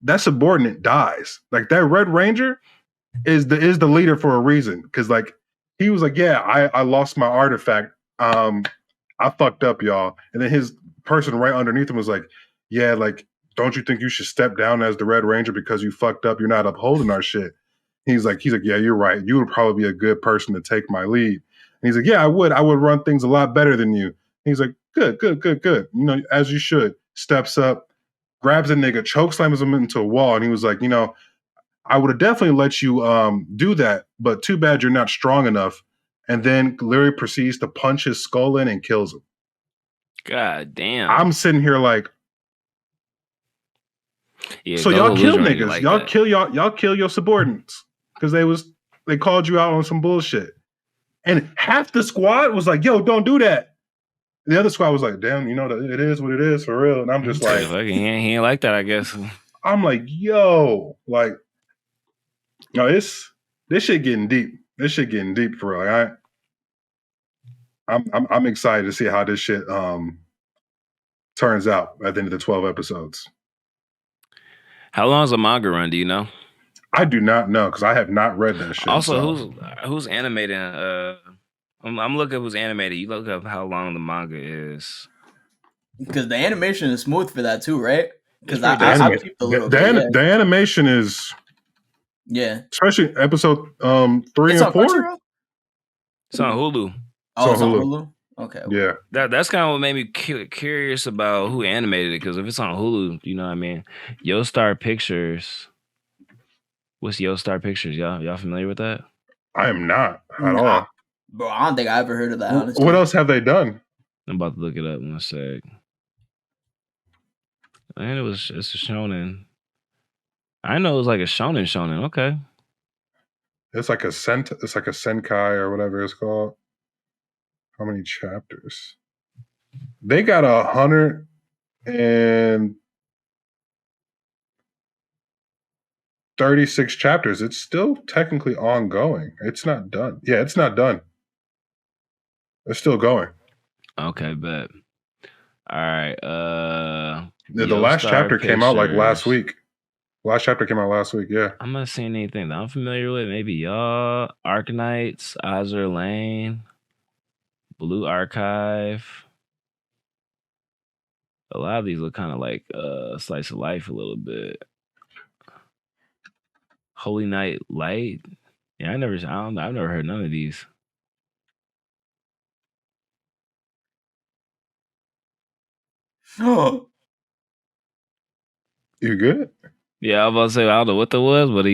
Speaker 1: that subordinate dies. Like that Red Ranger is the leader for a reason. Cause like he was like, yeah, I lost my artifact. I fucked up, y'all. And then his person right underneath him was like, yeah, like, don't you think you should step down as the Red Ranger because you fucked up? You're not upholding our shit. He's like, yeah, you're right. You would probably be a good person to take my lead. And he's like, yeah, I would run things a lot better than you. And he's like, good. You know, as you should. Steps up, grabs a nigga, chokeslams him into a wall. And he was like, you know, I would have definitely let you do that, but too bad you're not strong enough. And then Larry proceeds to punch his skull in and kills him.
Speaker 2: God damn.
Speaker 1: I'm sitting here like,
Speaker 2: yeah,
Speaker 1: so y'all kill niggas. Like y'all kill your subordinates because they called you out on some bullshit. And half the squad was like, yo, don't do that. The other squad was like, damn, you know, it is what it is for real. And I'm just like,
Speaker 2: he ain't like that, I guess.
Speaker 1: I'm like, yo, like, no, this shit getting deep. This shit getting deep for real. Like, I'm excited to see how this shit turns out at the end of the 12 episodes.
Speaker 2: How long is the manga run? Do you know?
Speaker 1: I do not know because I have not read that shit.
Speaker 2: Also, who's animating? I'm looking who's animated. You look up how long the manga is.
Speaker 3: Because the animation is smooth for that too, right? Because
Speaker 1: the animation is,
Speaker 3: yeah,
Speaker 1: especially episode 3 and 4.
Speaker 2: It's on Hulu.
Speaker 3: Oh, it's on Hulu. Okay.
Speaker 1: Yeah.
Speaker 2: That's kind of what made me curious about who animated it, because if it's on Hulu, you know what I mean? Star Pictures. What's Star Pictures? Y'all familiar with that?
Speaker 1: I am not at
Speaker 3: Nah,
Speaker 1: all.
Speaker 3: bro, I don't think I ever heard of that, honestly.
Speaker 1: What else have they done?
Speaker 2: I'm about to look it up in a sec. And it's a shonen. I know it was like a shonen. Okay.
Speaker 1: It's like a senkai or whatever it's called. How many chapters? They got 136 chapters. It's still technically ongoing. It's not done. Yeah, it's not done. It's still going.
Speaker 2: Okay, bet. All right.
Speaker 1: The last chapter came out like last week. Last chapter came out last week, yeah.
Speaker 2: I'm not seeing anything that I'm familiar with. Maybe y'all, Arknights, Azure Lane, Blue Archive. A lot of these look kind of like slice of life a little bit. Holy Night Light. Yeah, I've never heard none of these.
Speaker 3: Oh.
Speaker 1: You good?
Speaker 2: Yeah, I was about to say, I don't know what that was, but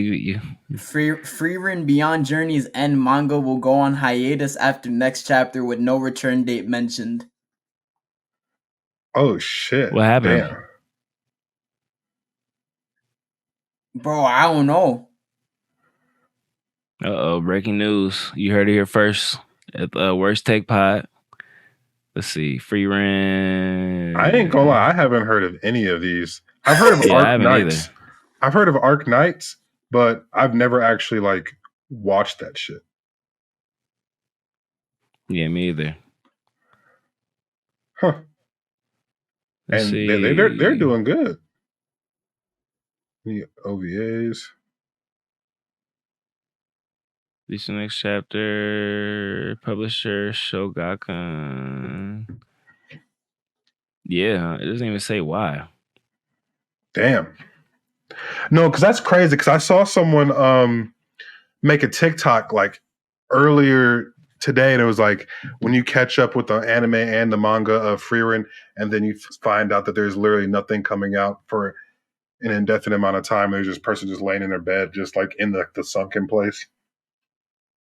Speaker 3: Freerun Beyond Journey's End manga will go on hiatus after next chapter with no return date mentioned.
Speaker 1: Oh shit!
Speaker 2: What happened?
Speaker 1: Damn.
Speaker 3: Bro, I don't know.
Speaker 2: Breaking news. You heard it here first at the Worst Take Pod. Let's see. Freerun.
Speaker 1: I ain't gonna lie, I haven't heard of any of these. I've heard of Arknights. I've heard of Arknights, but I've never actually like watched that shit.
Speaker 2: Yeah, me either.
Speaker 1: Huh. And they're doing good. The OVAs.
Speaker 2: This next chapter, publisher Shogakukan. Yeah, it doesn't even say why.
Speaker 1: Damn. No, because that's crazy. Because I saw someone make a TikTok like earlier today, and it was like when you catch up with the anime and the manga of Freerun, and then you find out that there's literally nothing coming out for an indefinite amount of time. There's just person just laying in their bed, just like in the sunken place.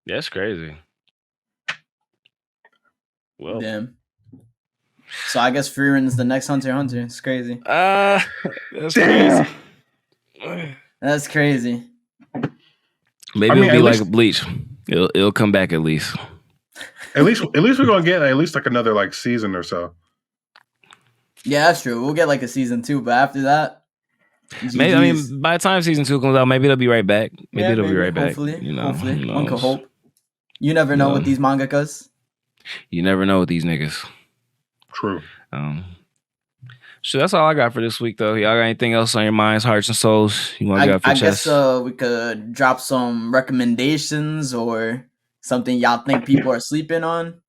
Speaker 2: That's crazy. Well,
Speaker 3: damn. So I guess Freerun's the next Hunter x Hunter. It's crazy.
Speaker 2: That's
Speaker 1: damn.
Speaker 2: crazy.
Speaker 3: That's crazy.
Speaker 2: Maybe it'll be like Bleach. It'll come back at least.
Speaker 1: At least we're gonna get at least like another like season or so.
Speaker 3: Yeah, that's true. We'll get like a season 2, but after that,
Speaker 2: maybe I mean by the time season 2 comes out, maybe it'll be right back. Maybe it'll be right
Speaker 3: hopefully,
Speaker 2: back. You know,
Speaker 3: hopefully, one could hope. You never know with these mangakas.
Speaker 2: You never know with these niggas.
Speaker 1: True.
Speaker 2: So that's all I got for this week, though. Y'all got anything else on your minds, hearts, and souls you want to get off your chest?
Speaker 3: I guess we could drop some recommendations or something y'all think people are sleeping on.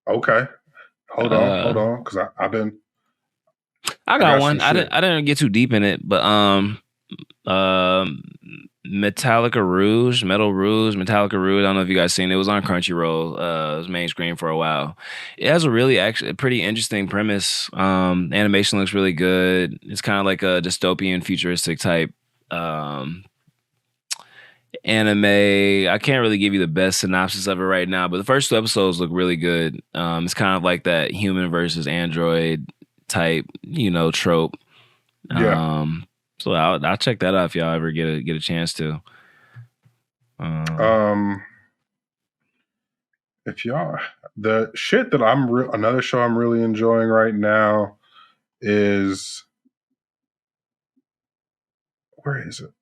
Speaker 1: Okay. Hold on, because I've been.
Speaker 2: I got one. I didn't get too deep in it, but Metal Rouge. I don't know if you guys seen it. It was on Crunchyroll. It was main screen for a while. It has a pretty interesting premise. Animation looks really good. It's kind of like a dystopian, futuristic type anime. I can't really give you the best synopsis of it right now, but the first 2 episodes look really good. It's kind of like that human versus android type, trope.
Speaker 1: Yeah.
Speaker 2: So I'll check that out if y'all ever get a chance to.
Speaker 1: If y'all the shit that another show I'm really enjoying right now is where is it?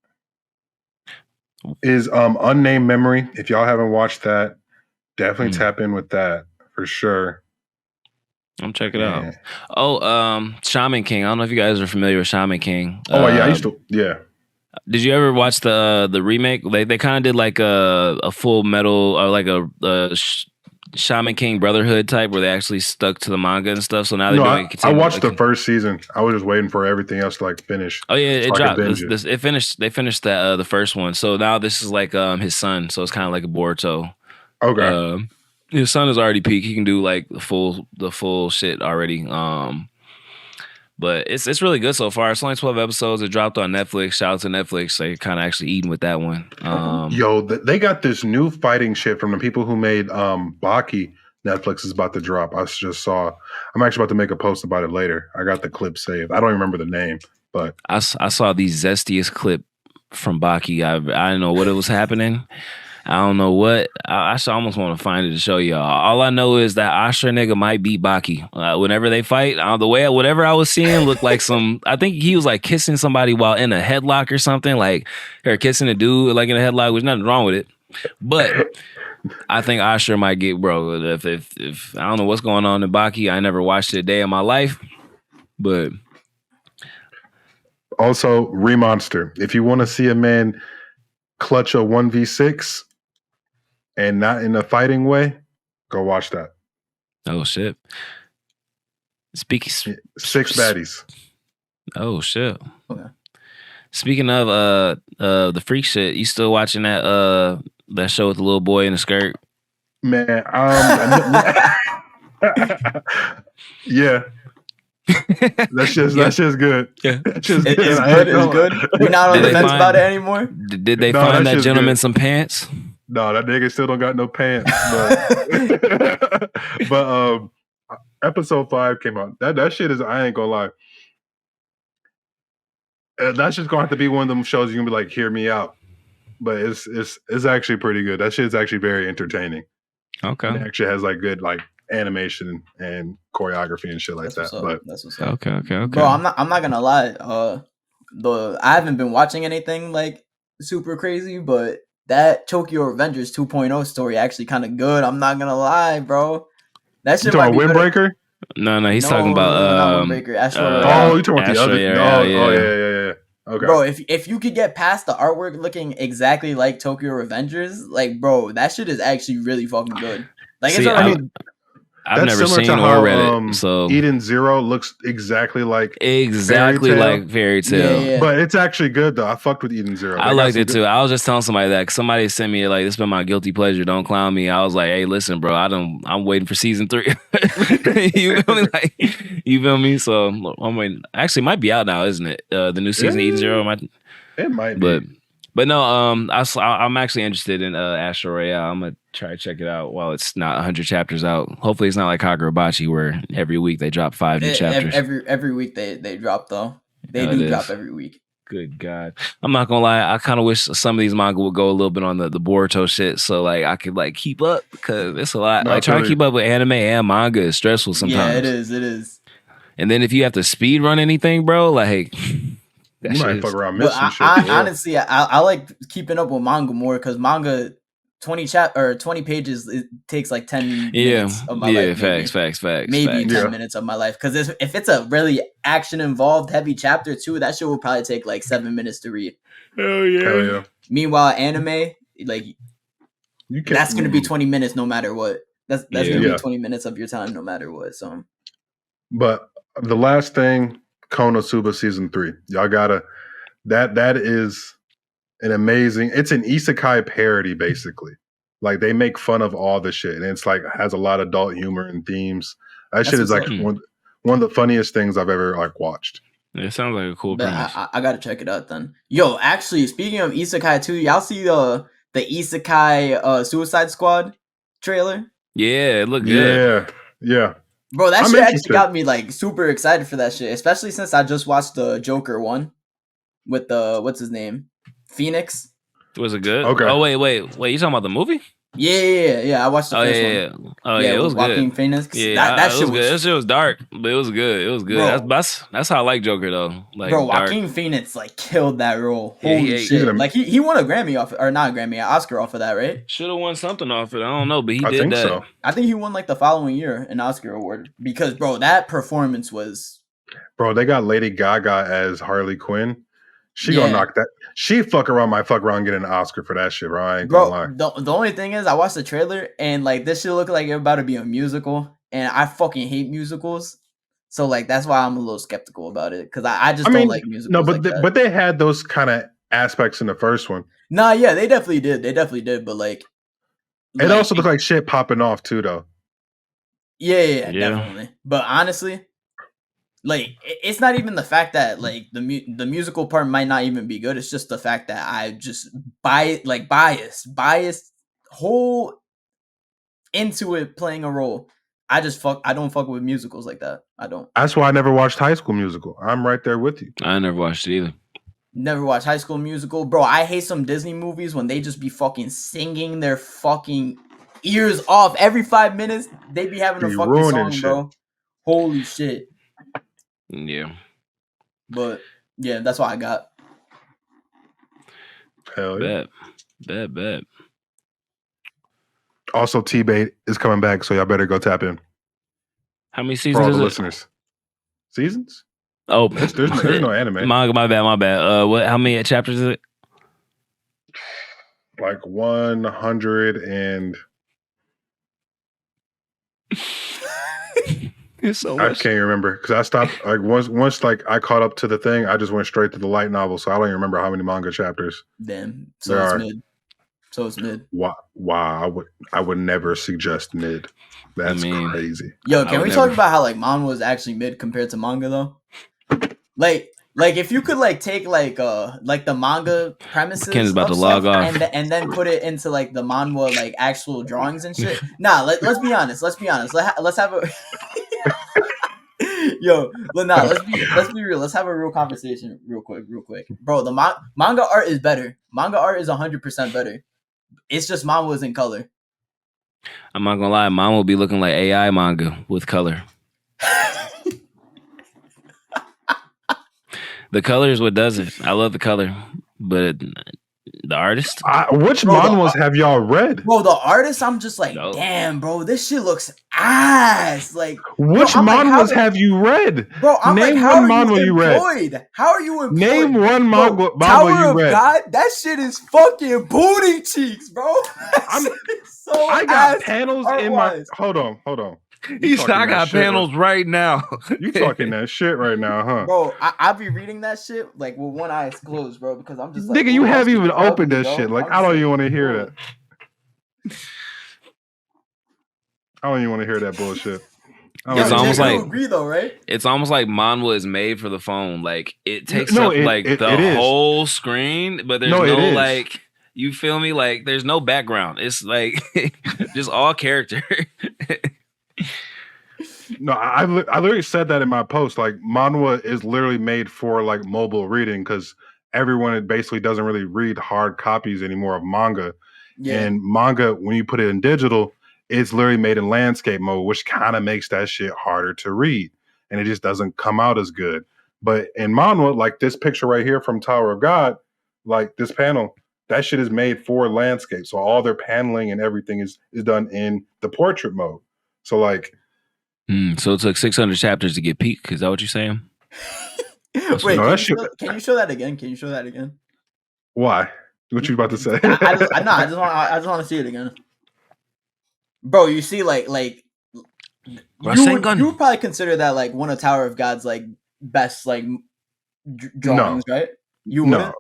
Speaker 1: Is Unnamed Memory. If y'all haven't watched that, definitely tap in with that for sure.
Speaker 2: I'm checking it out. Oh, Shaman King. I don't know if you guys are familiar with Shaman King.
Speaker 1: Oh yeah, I used to. Yeah.
Speaker 2: Did you ever watch the remake? They kind of did like a Full Metal or like a Shaman King Brotherhood type where they actually stuck to the manga and stuff. So now they're doing.
Speaker 1: I watched the first season. I was just waiting for everything else to like finish.
Speaker 2: Oh yeah, it dropped. It finished. They finished the first one. So now this is like his son. So it's kind of like a Boruto.
Speaker 1: Okay.
Speaker 2: His son is already peak. He can do like the full shit already. But it's really good so far. It's only 12 episodes. It dropped on Netflix. Shout out to Netflix. They kind of actually eating with that one.
Speaker 1: Yo, they got this new fighting shit from the people who made Baki. Netflix is about to drop. I just saw. I'm actually about to make a post about it later. I got the clip saved. I don't remember the name, but
Speaker 2: I saw the zestiest clip from Baki. I didn't know what it was happening. I don't know what. I almost want to find it to show y'all. All I know is that Asher nigga might beat Baki. Whenever they fight, whatever I was seeing looked like some. I think he was like kissing somebody while in a headlock or something, like or kissing a dude like in a headlock. There's nothing wrong with it, but I think Asher might get bro. If I don't know what's going on in Baki, I never watched it a day in my life, but
Speaker 1: also Remonster. If you want to see a man clutch a 1v6 and not in a fighting way, go watch that.
Speaker 2: Oh shit! Speaking
Speaker 1: 6 baddies.
Speaker 2: Oh shit!
Speaker 3: Okay. Speaking
Speaker 2: of the freak shit, you still watching that show with the little boy in the skirt?
Speaker 1: Man, yeah. That shit's good.
Speaker 2: Yeah,
Speaker 3: it's good. It's good. We're not on the fence about it anymore.
Speaker 2: Did they find that gentleman some pants?
Speaker 1: No, that nigga still don't got no pants. But episode 5 came out. That shit is. I ain't gonna lie. That's just gonna have to be one of them shows you're gonna be like, hear me out. But it's actually pretty good. That shit's actually very entertaining.
Speaker 2: Okay.
Speaker 1: And it actually has like good like animation and choreography and shit like that. But
Speaker 3: that's what's up.
Speaker 2: Okay.
Speaker 3: Bro, I'm not gonna lie. I haven't been watching anything like super crazy, but that Tokyo Revengers 2.0 story actually kind of good. I'm not gonna lie, bro. That shit might be
Speaker 1: Windbreaker?
Speaker 2: No, he's talking about
Speaker 3: not Windbreaker. Astro
Speaker 1: you talking about the other? Yeah. Okay.
Speaker 3: Bro, if you could get past the artwork looking exactly like Tokyo Revengers, like bro, that shit is actually really fucking good. Like
Speaker 2: See, I've never seen or read it. So
Speaker 1: Eden Zero looks exactly like
Speaker 2: Fairy Tail.
Speaker 3: Yeah.
Speaker 1: But it's actually good though. I fucked with Eden Zero.
Speaker 2: I liked it too. I was just telling somebody that cause somebody sent me like this been my guilty pleasure. Don't clown me. I was like, hey, listen, bro. I'm waiting for season 3. You feel me? You feel me? So I'm waiting. Actually, it might be out now, isn't it? The new season of Eden Zero
Speaker 1: it might be.
Speaker 2: But no, I'm actually interested in Astro Royale. I'm gonna try to check it out while it's not 100 chapters out. Hopefully, it's not like Kagurabachi where every week they drop 5 new chapters.
Speaker 3: Every week they drop though. They do drop every week.
Speaker 2: Good God, I'm not gonna lie. I kind of wish some of these manga would go a little bit on the Boruto shit, so like I could like keep up because it's a lot. Like trying to keep up with anime and manga is stressful sometimes.
Speaker 3: Yeah, it is.
Speaker 2: And then if you have to speed run anything, bro, like.
Speaker 1: You might fuck around missing shit.
Speaker 3: Honestly, I like keeping up with manga more because manga 20 pages it takes like 10 minutes of my life.
Speaker 2: Facts.
Speaker 3: Maybe 10 minutes of my life. Because if it's a really action involved heavy chapter too, that shit will probably take like 7 minutes to read.
Speaker 1: Hell yeah.
Speaker 3: Meanwhile, anime, like that's gonna be 20 minutes no matter what. That's gonna be 20 minutes of your time no matter what. So
Speaker 1: but the last thing, Konosuba season 3. Y'all gotta that is an amazing. It's an isekai parody basically. Like they make fun of all the shit, and it's like has a lot of adult humor and themes. That shit is like one of the funniest things I've ever like watched.
Speaker 2: It sounds like a cool premise.
Speaker 3: I gotta check it out then. Yo, actually, speaking of isekai too, y'all see the isekai Suicide Squad trailer?
Speaker 2: Yeah, it looked good.
Speaker 1: Yeah.
Speaker 3: Bro, that shit actually got me like super excited for that shit, especially since I just watched the Joker one with the what's his name, Phoenix.
Speaker 2: Was it good?
Speaker 1: Okay.
Speaker 2: Oh wait, you talking about the movie?
Speaker 3: Yeah. I watched the first one.
Speaker 2: Oh yeah, it was
Speaker 3: Joaquin
Speaker 2: good.
Speaker 3: Phoenix.
Speaker 2: Yeah, that shit was good. That shit was dark, but it was good. It was good.
Speaker 3: Bro,
Speaker 2: that's how I like Joker though. Like,
Speaker 3: bro, Joaquin Phoenix like killed that role. Holy shit! Like he won a Grammy off, or not a Grammy, an Oscar off of that, right?
Speaker 2: Should have won something off it. I don't know, but he
Speaker 1: I
Speaker 2: did
Speaker 1: think
Speaker 2: that.
Speaker 1: So.
Speaker 3: I think he won like the following year an Oscar award because bro, that performance was.
Speaker 1: Bro, they got Lady Gaga as Harley Quinn. She gonna knock that. She fuck around and get an Oscar for that shit, bro. I ain't gonna lie.
Speaker 3: The only thing is, I watched the trailer and like this shit looked like it about to be a musical, and I fucking hate musicals. So like that's why I'm a little skeptical about it because I don't like musicals.
Speaker 1: No, but they had those kind of aspects in the first one.
Speaker 3: Nah, yeah, they definitely did. But like,
Speaker 1: It also looked like shit popping off too, though.
Speaker 3: Yeah, definitely. But honestly, like it's not even the fact that like the musical part might not even be good. It's just the fact that I just biased whole into it playing a role. I don't fuck with musicals like that. I don't.
Speaker 1: That's why I never watched High School Musical. I'm right there with you.
Speaker 2: I never watched it either.
Speaker 3: Never watched High School Musical. Bro, I hate some Disney movies when they just be fucking singing their fucking ears off every 5 minutes. They be having a fucking song, shit. Bro. Holy shit.
Speaker 2: Yeah.
Speaker 3: But yeah, that's what I got.
Speaker 1: Hell yeah.
Speaker 2: Bet.
Speaker 1: Also, T-Bait is coming back, so y'all better go tap in.
Speaker 2: How many seasons
Speaker 1: for all
Speaker 2: is
Speaker 1: the
Speaker 2: it?
Speaker 1: Listeners? Seasons?
Speaker 2: Oh,
Speaker 1: there's no anime.
Speaker 2: Manga, my bad. What? How many chapters is it?
Speaker 1: Like 100 and.
Speaker 2: It's so
Speaker 1: I
Speaker 2: much.
Speaker 1: can't remember because I stopped like once like I caught up to the thing. I just went straight to the light novel, so I don't even remember how many manga chapters.
Speaker 3: Damn, so it's mid.
Speaker 1: Wow, I would never suggest mid. That's crazy.
Speaker 3: Yo, can we talk about how like manga was actually mid compared to manga though? Like if you could like take like the manga premises
Speaker 2: Ken's about to log off
Speaker 3: and then put it into like the manga like actual drawings and shit. Nah, let's be honest. Let's have a let's be real. Let's have a real conversation real quick. Bro, the manga art is better. Manga art is 100% better. It's just manga is in color.
Speaker 2: I'm not gonna lie, manga will be looking like AI manga with color. The color is what does it. I love the color, but the artist.
Speaker 1: Which manhwas have y'all read?
Speaker 3: Bro, the artist, I'm just like, damn, bro, this shit looks ass. Like,
Speaker 1: which manhwas have you read?
Speaker 3: Bro, I'm
Speaker 1: name
Speaker 3: like,
Speaker 1: one manhwa you read.
Speaker 3: How are you employed?
Speaker 1: Name one manga you read.
Speaker 3: Tower of God, that shit is fucking booty cheeks, bro.
Speaker 1: I got panels in my. Hold on.
Speaker 2: He said, I got panels right now.
Speaker 1: You talking that shit right now, huh?
Speaker 3: Bro, I be reading that shit like with one eye closed, bro, because I'm just like,
Speaker 1: nigga, you haven't even opened that shit. Like, I don't even want to hear that. I don't even want to hear that bullshit.
Speaker 2: It's almost like
Speaker 3: agree though, right?
Speaker 2: It's almost like manhwa is made for the phone. Like it takes up like the whole screen, but there's no like, you feel me? Like there's no background. It's like just all character.
Speaker 1: No, I literally said that in my post. Like, manhwa is literally made for like mobile reading because everyone basically doesn't really read hard copies anymore of manga. Yeah. And manga, when you put it in digital, it's literally made in landscape mode, which kind of makes that shit harder to read, and it just doesn't come out as good. But in manhwa, like this picture right here from Tower of God, like this panel, that shit is made for landscape. So all their paneling and everything is done in the portrait mode. So like.
Speaker 2: So it took 600 chapters to get peak. Is that what you're saying?
Speaker 3: Wait, can you show that again?
Speaker 1: Why? What you about to say?
Speaker 3: I just want to see it again. Bro, you see, like you would probably consider that like one of Tower of God's like best like drawings, right? You wouldn't?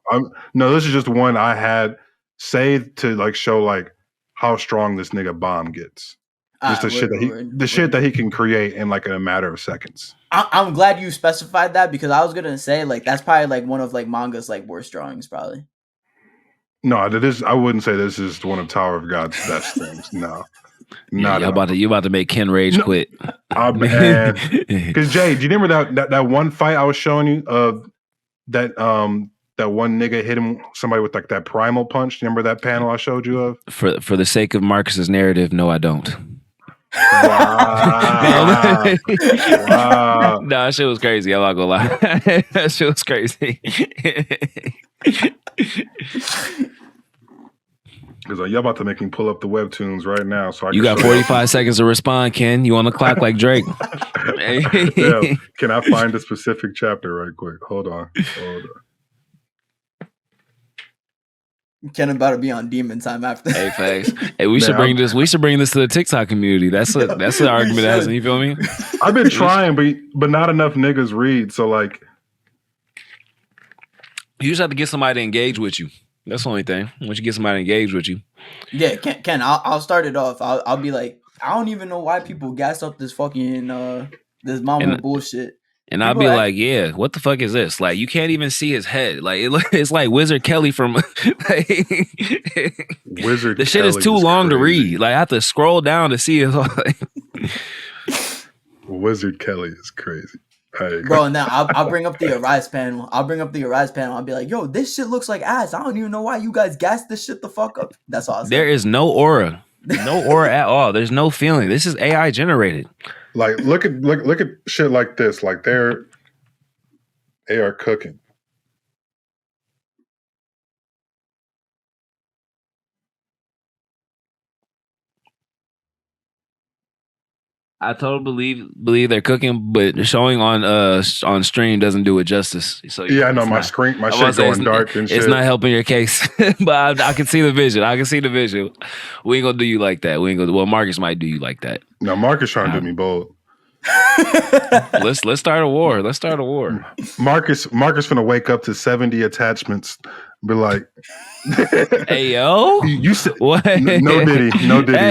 Speaker 1: No, this is just one I had saved to like show like how strong this nigga bomb gets. Just the shit that he can create in like a matter of seconds.
Speaker 3: I'm glad you specified that because I was gonna say like that's probably like one of like manga's like worst drawings, probably.
Speaker 1: No, that is. I wouldn't say this is one of Tower of God's best things. No, not
Speaker 2: you about to make Ken rage quit.
Speaker 1: Because Jay, do you remember that one fight I was showing you of that one nigga hit somebody with like that primal punch? Do you remember that panel I showed you of?
Speaker 2: For the sake of Marcus's narrative, no, I don't.
Speaker 1: Wow. Wow.
Speaker 2: No, that shit was crazy. I'm not gonna lie. That shit was crazy.
Speaker 1: Because y'all about to make me pull up the webtoons right now. So
Speaker 2: you got 45 seconds to respond, Ken. You on the clock like Drake.
Speaker 1: Yeah. Can I find a specific chapter right quick? Hold on.
Speaker 3: Ken about to be on demon time after.
Speaker 2: Hey, facts. Hey, we should bring this to the TikTok community. That's an argument that has. You feel me?
Speaker 1: I've been trying, but not enough niggas read. So like,
Speaker 2: you just have to get somebody to engage with you. That's the only thing. Once you get somebody to engage with you,
Speaker 3: Yeah, Ken, I'll start it off. I'll be like, I don't even know why people gas up this fucking this mama
Speaker 2: And
Speaker 3: bullshit.
Speaker 2: and I'll
Speaker 3: People
Speaker 2: be
Speaker 3: act,
Speaker 2: like, yeah, what the fuck is this? Like, you can't even see his head. Like, it's like Wizard Kelly from. Like,
Speaker 1: Wizard
Speaker 2: the shit is
Speaker 1: Kelly
Speaker 2: too
Speaker 1: is
Speaker 2: long to
Speaker 1: crazy.
Speaker 2: read. Like, I have to scroll down to see it.
Speaker 1: Wizard Kelly is crazy.
Speaker 3: bro, and then I'll bring up the Arise panel. I'll be like, yo, this shit looks like ass. I don't even know why you guys gas this shit the fuck up. That's all I
Speaker 2: There
Speaker 3: say.
Speaker 2: is no aura. No aura at all. There's no feeling. This is AI generated.
Speaker 1: Like look at shit like this. Like they are cooking.
Speaker 2: I totally believe they're cooking, but showing on stream doesn't do it justice. So
Speaker 1: Yeah, I know my shit going dark and shit.
Speaker 2: It's not helping your case, but I can see the vision. I can see the vision. We ain't gonna do you like that. We ain't gonna. Well, Marcus might do you like that.
Speaker 1: No, Marcus trying to do me bold.
Speaker 2: Let's start a war. Let's start a war.
Speaker 1: Marcus finna wake up to 70 attachments. Be like,
Speaker 2: hey yo,
Speaker 1: you said
Speaker 2: what?
Speaker 1: No Diddy.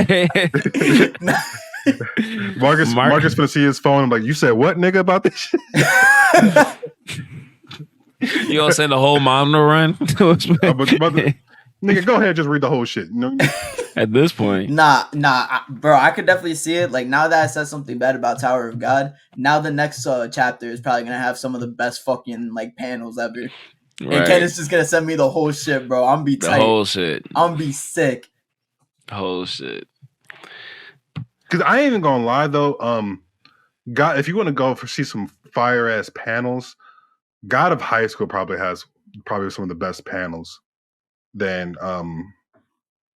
Speaker 2: Hey.
Speaker 1: Marcus finna see his phone. I'm like, you said what, nigga, about this shit?
Speaker 2: You gonna send the whole mom to run?
Speaker 1: Nigga, go ahead, just read the whole shit. You know?
Speaker 2: At this point,
Speaker 3: nah, bro, I could definitely see it. Like now that I said something bad about Tower of God, now the next chapter is probably gonna have some of the best fucking like panels ever. Right. And Ken is just gonna send me the whole shit, bro. I'm be tight.
Speaker 2: The whole shit.
Speaker 3: I'm be sick.
Speaker 2: The whole shit.
Speaker 1: Because I ain't even gonna lie though, God, if you want to go see some fire ass panels, God of High School probably has some of the best panels than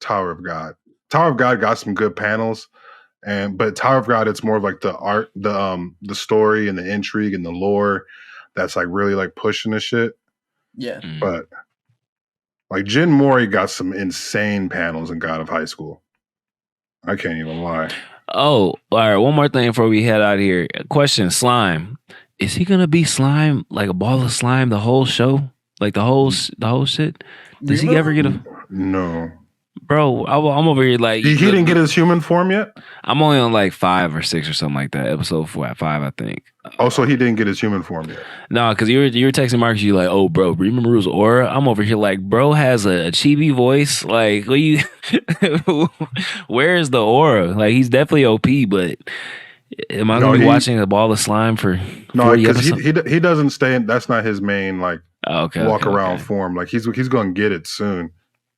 Speaker 1: Tower of God. Tower of God got some good panels, but Tower of God, it's more of like the art, the story and the intrigue and the lore that's like really like pushing the shit.
Speaker 3: Yeah.
Speaker 1: But like Jin Mori got some insane panels in God of High School. I can't even lie.
Speaker 2: Oh, all right. One more thing before we head out here. Question: Slime. Is he gonna be slime, like a ball of slime, the whole show, like the whole shit? Does he ever get a?
Speaker 1: No,
Speaker 2: bro. I'm over here like
Speaker 1: he didn't get his human form yet.
Speaker 2: I'm only on like 5 or 6 or something like that. Episode 4 at 5, I think.
Speaker 1: Oh, so he didn't get his human form yet?
Speaker 2: No, because you were texting Marcus. You like, oh, bro, remember his aura? I'm over here like, bro has a chibi voice. Like, what you? Where is the aura? Like, he's definitely OP, but am I gonna be watching a ball of slime for?
Speaker 1: No, because he doesn't stay in. That's not his main like walk around form. Like he's gonna get it soon.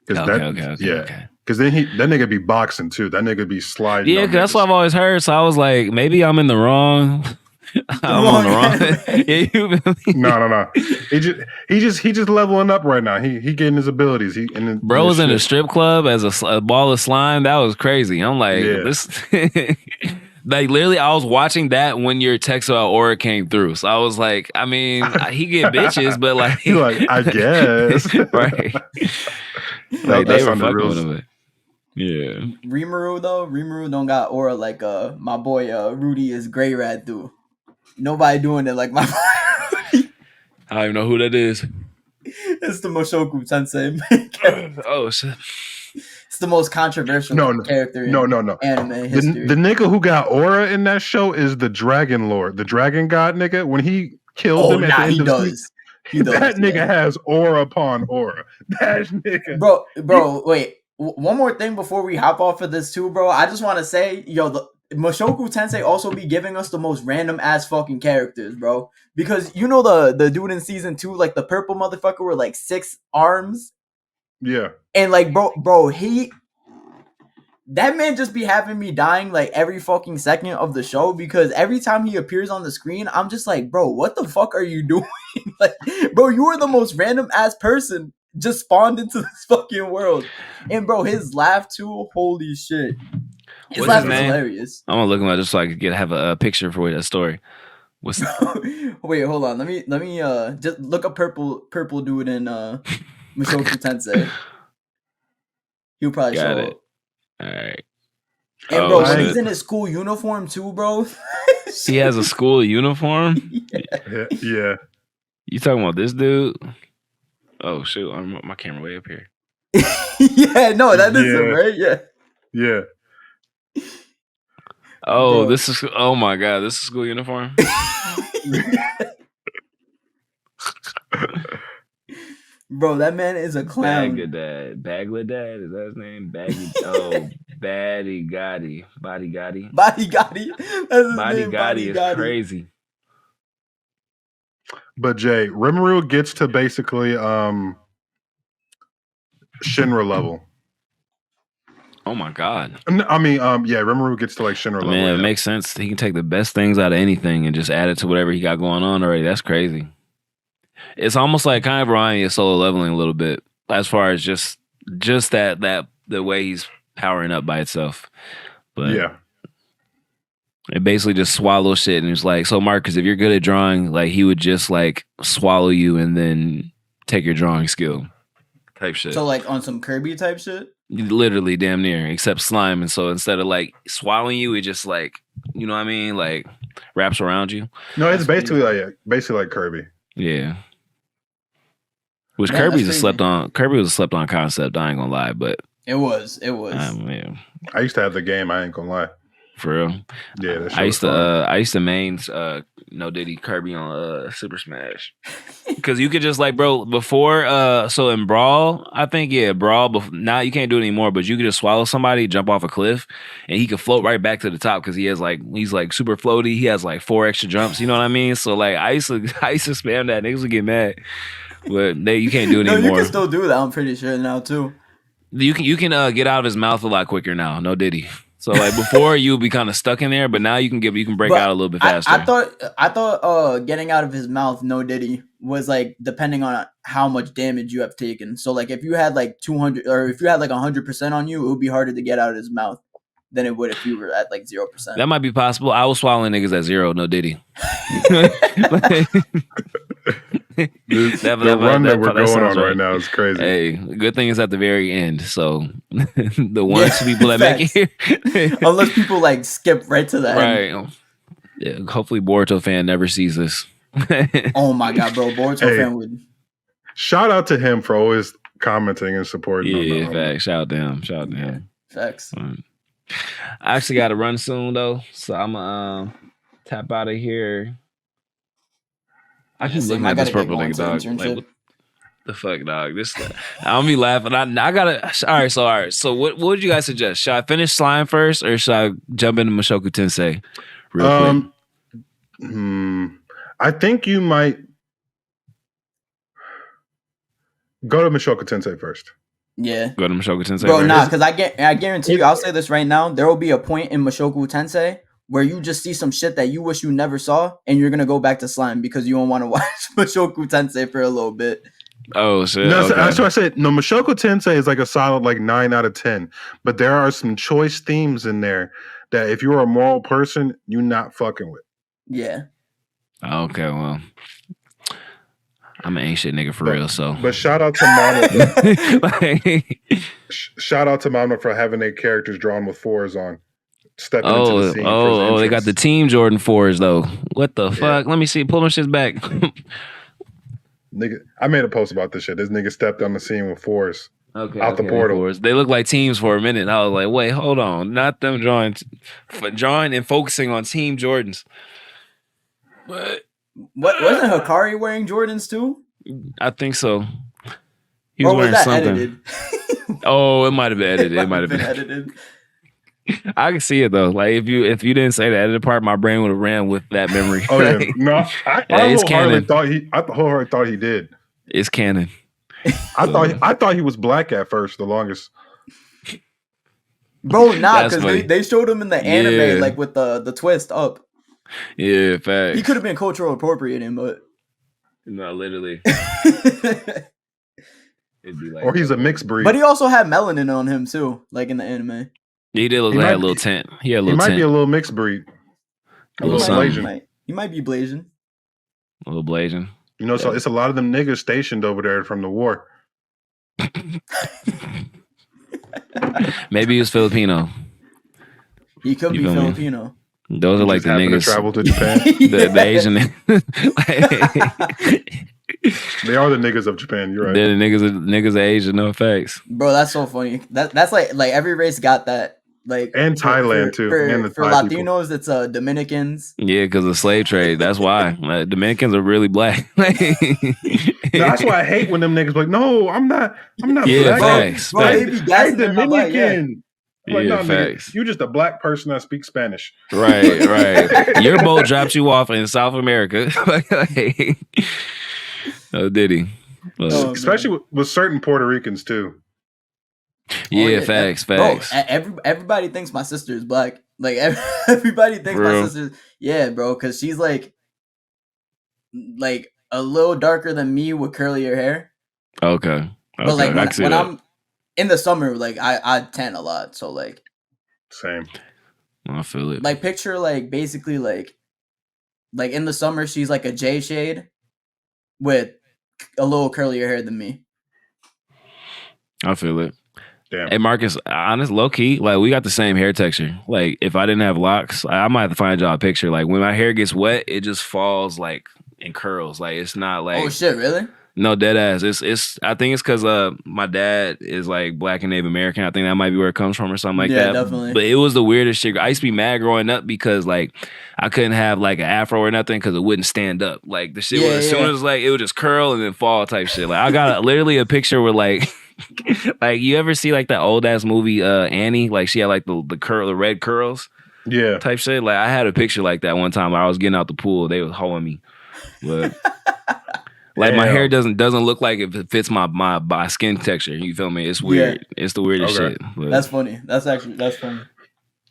Speaker 2: Okay.
Speaker 1: Because then that nigga be boxing too. That nigga be sliding.
Speaker 2: Yeah, because that's what I've always heard. So I was like, maybe I'm in the wrong. I'm on the wrong.
Speaker 1: No. He just leveling up right now. He getting his abilities.
Speaker 2: Bro was in a strip club as a ball of slime. That was crazy. I'm like, this. Like literally, I was watching that when your text about aura came through. So I was like, I mean, he get bitches, but like,
Speaker 1: you're like, I guess,
Speaker 2: right? Like they were fucking with him. Yeah.
Speaker 3: Rimuru don't got aura like my boy Rudy is Gray Rat do. Nobody doing it like my boy Rudy.
Speaker 2: I don't even know who that is.
Speaker 3: It's the Mushoku Tensei.
Speaker 2: Oh shit.
Speaker 3: It's the most controversial character in anime history.
Speaker 1: The nigga who got aura in that show is the Dragon Lord, the Dragon God nigga. When he killed him at the end of season, that nigga has aura upon aura. That nigga.
Speaker 3: Bro, wait. One more thing before we hop off of this too, bro. I just want to say, the Mushoku Tensei also be giving us the most random ass fucking characters, bro. Because you know the dude in season 2, like the purple motherfucker with like 6 arms.
Speaker 1: Yeah.
Speaker 3: And like, bro, that man just be having me dying like every fucking second of the show because every time he appears on the screen, I'm just like, bro, what the fuck are you doing? Like, bro, you are the most random ass person just spawned into this fucking world. And bro, his laugh too, holy shit. His laugh is hilarious.
Speaker 2: I'm gonna look him up just so I can have a picture for a story. What's
Speaker 3: Wait, hold on. Let me just look up purple dude in Mushoku Tensei. He'll probably show up.
Speaker 2: All right.
Speaker 3: And bro, when he's in his school uniform too, bro.
Speaker 2: He has a school uniform?
Speaker 1: Yeah.
Speaker 2: You talking about this dude? Oh shoot, my camera way up here.
Speaker 3: Yeah, no, that is him, right? Yeah.
Speaker 1: Yeah.
Speaker 2: Oh,
Speaker 3: Bro.
Speaker 2: this is. Oh my god, this is school uniform.
Speaker 3: Bro, that man is a clown.
Speaker 2: Bagladad, is that his name? Baggy. Oh, Baddy Gotti. Body Gotti.
Speaker 3: Body Gotti. That's his
Speaker 2: Body
Speaker 3: name.
Speaker 2: Gotti
Speaker 3: Body
Speaker 2: is
Speaker 3: Gotti.
Speaker 2: crazy.
Speaker 1: But Jay, Rimuru gets to basically Shinra level.
Speaker 2: Oh my god.
Speaker 1: I mean, yeah, Rimuru gets to like Shinra level.
Speaker 2: Man, it makes sense. He can take the best things out of anything and just add it to whatever he got going on already. That's crazy. It's almost like kind of reminding me of solo leveling a little bit, as far as just that the way he's powering up by itself. But
Speaker 1: yeah,
Speaker 2: it basically just swallows shit, and it's like, so Marcus, if you're good at drawing, like he would just like swallow you and then take your drawing skill type shit.
Speaker 3: So like on some Kirby type shit?
Speaker 2: Literally damn near, except slime. And so instead of like swallowing you, it just like, you know what I mean, like wraps around you.
Speaker 1: No, it's basically like Kirby.
Speaker 2: Yeah. Which
Speaker 3: Man,
Speaker 2: Kirby was a slept on concept, I ain't gonna lie, but
Speaker 3: it was.
Speaker 2: yeah.
Speaker 1: I used to have the game, I ain't gonna lie.
Speaker 2: For real.
Speaker 1: Yeah, that shit
Speaker 2: I used to main No Diddy Kirby on Super Smash. Cause you could just like, bro, before so in Brawl, I think Brawl now you can't do it anymore, but you could just swallow somebody, jump off a cliff, and he could float right back to the top because he's like super floaty. He has like 4 extra jumps, you know what I mean? So like I used to spam that, niggas would get mad. But you can't do it anymore.
Speaker 3: No, you can still do that, I'm pretty sure now too.
Speaker 2: You can get out of his mouth a lot quicker now, No Diddy. So like before you would be kind of stuck in there, but now you can break out a little bit faster.
Speaker 3: I thought getting out of his mouth, No Diddy, was like depending on how much damage you have taken. So like if you had like 200 or if you had like 100% on you, it would be harder to get out of his mouth than it would if you were at like 0%.
Speaker 2: That might be possible. I was swallowing niggas at 0, No Diddy.
Speaker 1: The run that we're going on right now is crazy.
Speaker 2: Hey, good thing is at the very end. So the one people that make it here,
Speaker 3: unless people like skip right to the end.
Speaker 2: Right. Yeah, hopefully Boruto fan never sees this.
Speaker 3: Oh my god, bro, Boruto fan would.
Speaker 1: Shout out to him for always commenting and supporting.
Speaker 2: Yeah, facts. Shout out to him.
Speaker 3: Facts.
Speaker 2: I actually got to run soon though, so I'm gonna tap out of here. I keep looking at this purple nigga, dog. Like, what the fuck, dog? I'll be laughing. I gotta. All right. So, what would you guys suggest? Should I finish Slime first, or should I jump into Mushoku Tensei real quick?
Speaker 1: I think you might go to Mushoku Tensei first.
Speaker 3: Yeah,
Speaker 2: go to Mushoku Tensei.
Speaker 3: Bro, nah, because I guarantee you, I'll say this right now. There will be a point in Mushoku Tensei where you just see some shit that you wish you never saw, and you're gonna go back to Slime because you don't want to watch Mushoku Tensei for a little bit.
Speaker 2: Oh shit!
Speaker 1: No, that's what I said. No, Mushoku Tensei is like a solid like 9 out of 10, but there are some choice themes in there that if you're a moral person, you're not fucking with.
Speaker 3: Yeah.
Speaker 2: Okay, well, I'm an ain't shit nigga for real. So,
Speaker 1: but shout out to Mama. Shout out to Mama for having their characters drawn with 4s on. Stepping into the scene
Speaker 2: they got the Team Jordan 4s though. What the fuck? Let me see. Pull them shits back.
Speaker 1: Nigga, I made a post about this shit. This nigga stepped on the scene with 4s. Out the portal.
Speaker 2: 4s. They look like teams for a minute. I was like, wait, hold on. Not them drawing and focusing on Team Jordans.
Speaker 3: What wasn't Hikari wearing Jordans too?
Speaker 2: I think so. He was wearing something. Edited? Oh, it might have been edited. It might have been edited. I can see it though. Like if you didn't say the edited part, my brain would have ran with that memory.
Speaker 1: Oh yeah, no, I wholeheartedly thought he did.
Speaker 2: It's canon.
Speaker 1: I thought he was black at first, the longest.
Speaker 3: Bro, nah, because they showed him in the anime like with the twist up.
Speaker 2: Yeah, facts.
Speaker 3: He could have been cultural appropriating, but
Speaker 2: no, literally.
Speaker 1: It'd be like, or he's a mixed breed.
Speaker 3: But he also had melanin on him too, like in the anime.
Speaker 2: He did look like a little tint. He had a little
Speaker 1: tint. He might be a little mixed breed.
Speaker 3: A little Blasian. He might be Blasian.
Speaker 2: A little Blasian.
Speaker 1: You know, so it's a lot of them niggas stationed over there from the war.
Speaker 2: Maybe he was Filipino.
Speaker 3: He could be Filipino.
Speaker 2: Those are like the niggas
Speaker 1: travel to Japan.
Speaker 2: the Asian.
Speaker 1: They are the niggas of Japan. You're right.
Speaker 2: They're the niggas of Asia. No effects.
Speaker 3: Bro, that's so funny. That's like every race got that. Like
Speaker 1: And Thailand too. And the
Speaker 3: for
Speaker 1: Thai
Speaker 3: Latinos,
Speaker 1: people.
Speaker 3: it's Dominicans.
Speaker 2: Yeah, because of slave trade. That's why Dominicans are really black.
Speaker 1: That's why I hate when them niggas like, no, I'm not
Speaker 2: Yeah,
Speaker 1: black.
Speaker 2: facts.
Speaker 3: Bro, they be
Speaker 1: I'm
Speaker 3: gassing them up, like, yeah.
Speaker 1: Dominican. I'm like,
Speaker 2: Yeah,
Speaker 1: no,
Speaker 2: facts.
Speaker 1: nigga, you just a black person that speaks Spanish.
Speaker 2: Right. Your boat dropped you off in South America. Oh, did he?
Speaker 1: Especially with certain Puerto Ricans too.
Speaker 2: Yeah, facts.
Speaker 3: Bro, everybody thinks my sister is black. Like everybody thinks my sister. Yeah, bro, because she's like a little darker than me with curlier hair.
Speaker 2: Okay.
Speaker 3: But like when I'm in the summer, like I tan a lot, so like
Speaker 1: same.
Speaker 2: I feel it.
Speaker 3: Like picture like basically like in the summer she's like a J shade with a little curlier hair than me.
Speaker 2: I feel it.
Speaker 1: Damn.
Speaker 2: Hey Marcus, honest, low key, like we got the same hair texture. Like if I didn't have locks, I might have to find y'all a picture. Like when my hair gets wet, it just falls like in curls. Like it's not like
Speaker 3: oh shit, really?
Speaker 2: No, dead ass. It's. I think it's because my dad is like black and Native American. I think that might be where it comes from or something like that.
Speaker 3: Yeah, definitely.
Speaker 2: But it was the weirdest shit. I used to be mad growing up because like I couldn't have like an afro or nothing because it wouldn't stand up. Like the shit was, as soon as like it would just curl and then fall type shit. Like I got literally a picture where like like you ever see like that old ass movie Annie? Like she had like the red curls.
Speaker 1: Yeah.
Speaker 2: Type shit. Like I had a picture like that one time where I was getting out the pool. They was hoeing me. But like my hair doesn't look like it fits my skin texture. You feel me? It's weird. Yeah. It's the weirdest shit. But.
Speaker 3: That's funny. That's funny.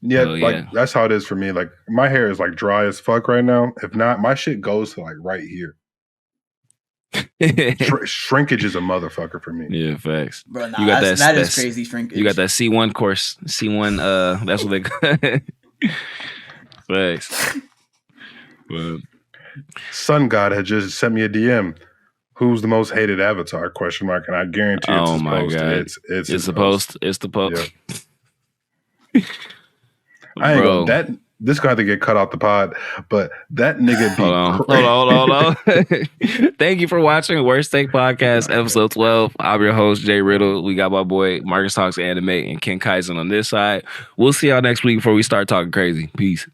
Speaker 1: Yeah, that's how it is for me. Like my hair is like dry as fuck right now. If not, my shit goes to like right here. Shrinkage is a motherfucker for me.
Speaker 2: Yeah, facts.
Speaker 3: Bro, nah, you got that is crazy shrinkage.
Speaker 2: You got that C1 course. C1 that's what they facts. But
Speaker 1: Sun God had just sent me a DM. Who's the most hated avatar? Question mark. And I guarantee it's
Speaker 2: oh my
Speaker 1: post.
Speaker 2: God.
Speaker 1: It's the post.
Speaker 2: It's the post.
Speaker 1: Yeah. I ain't gonna that this gonna have to get cut off the pod, but that nigga be
Speaker 2: Hold on. Thank you for watching Worst Take Podcast, episode 12. I'm your host, Jay Riddle. We got my boy Marcus Talks Anime and Ken Kaizen on this side. We'll see y'all next week before we start talking crazy. Peace.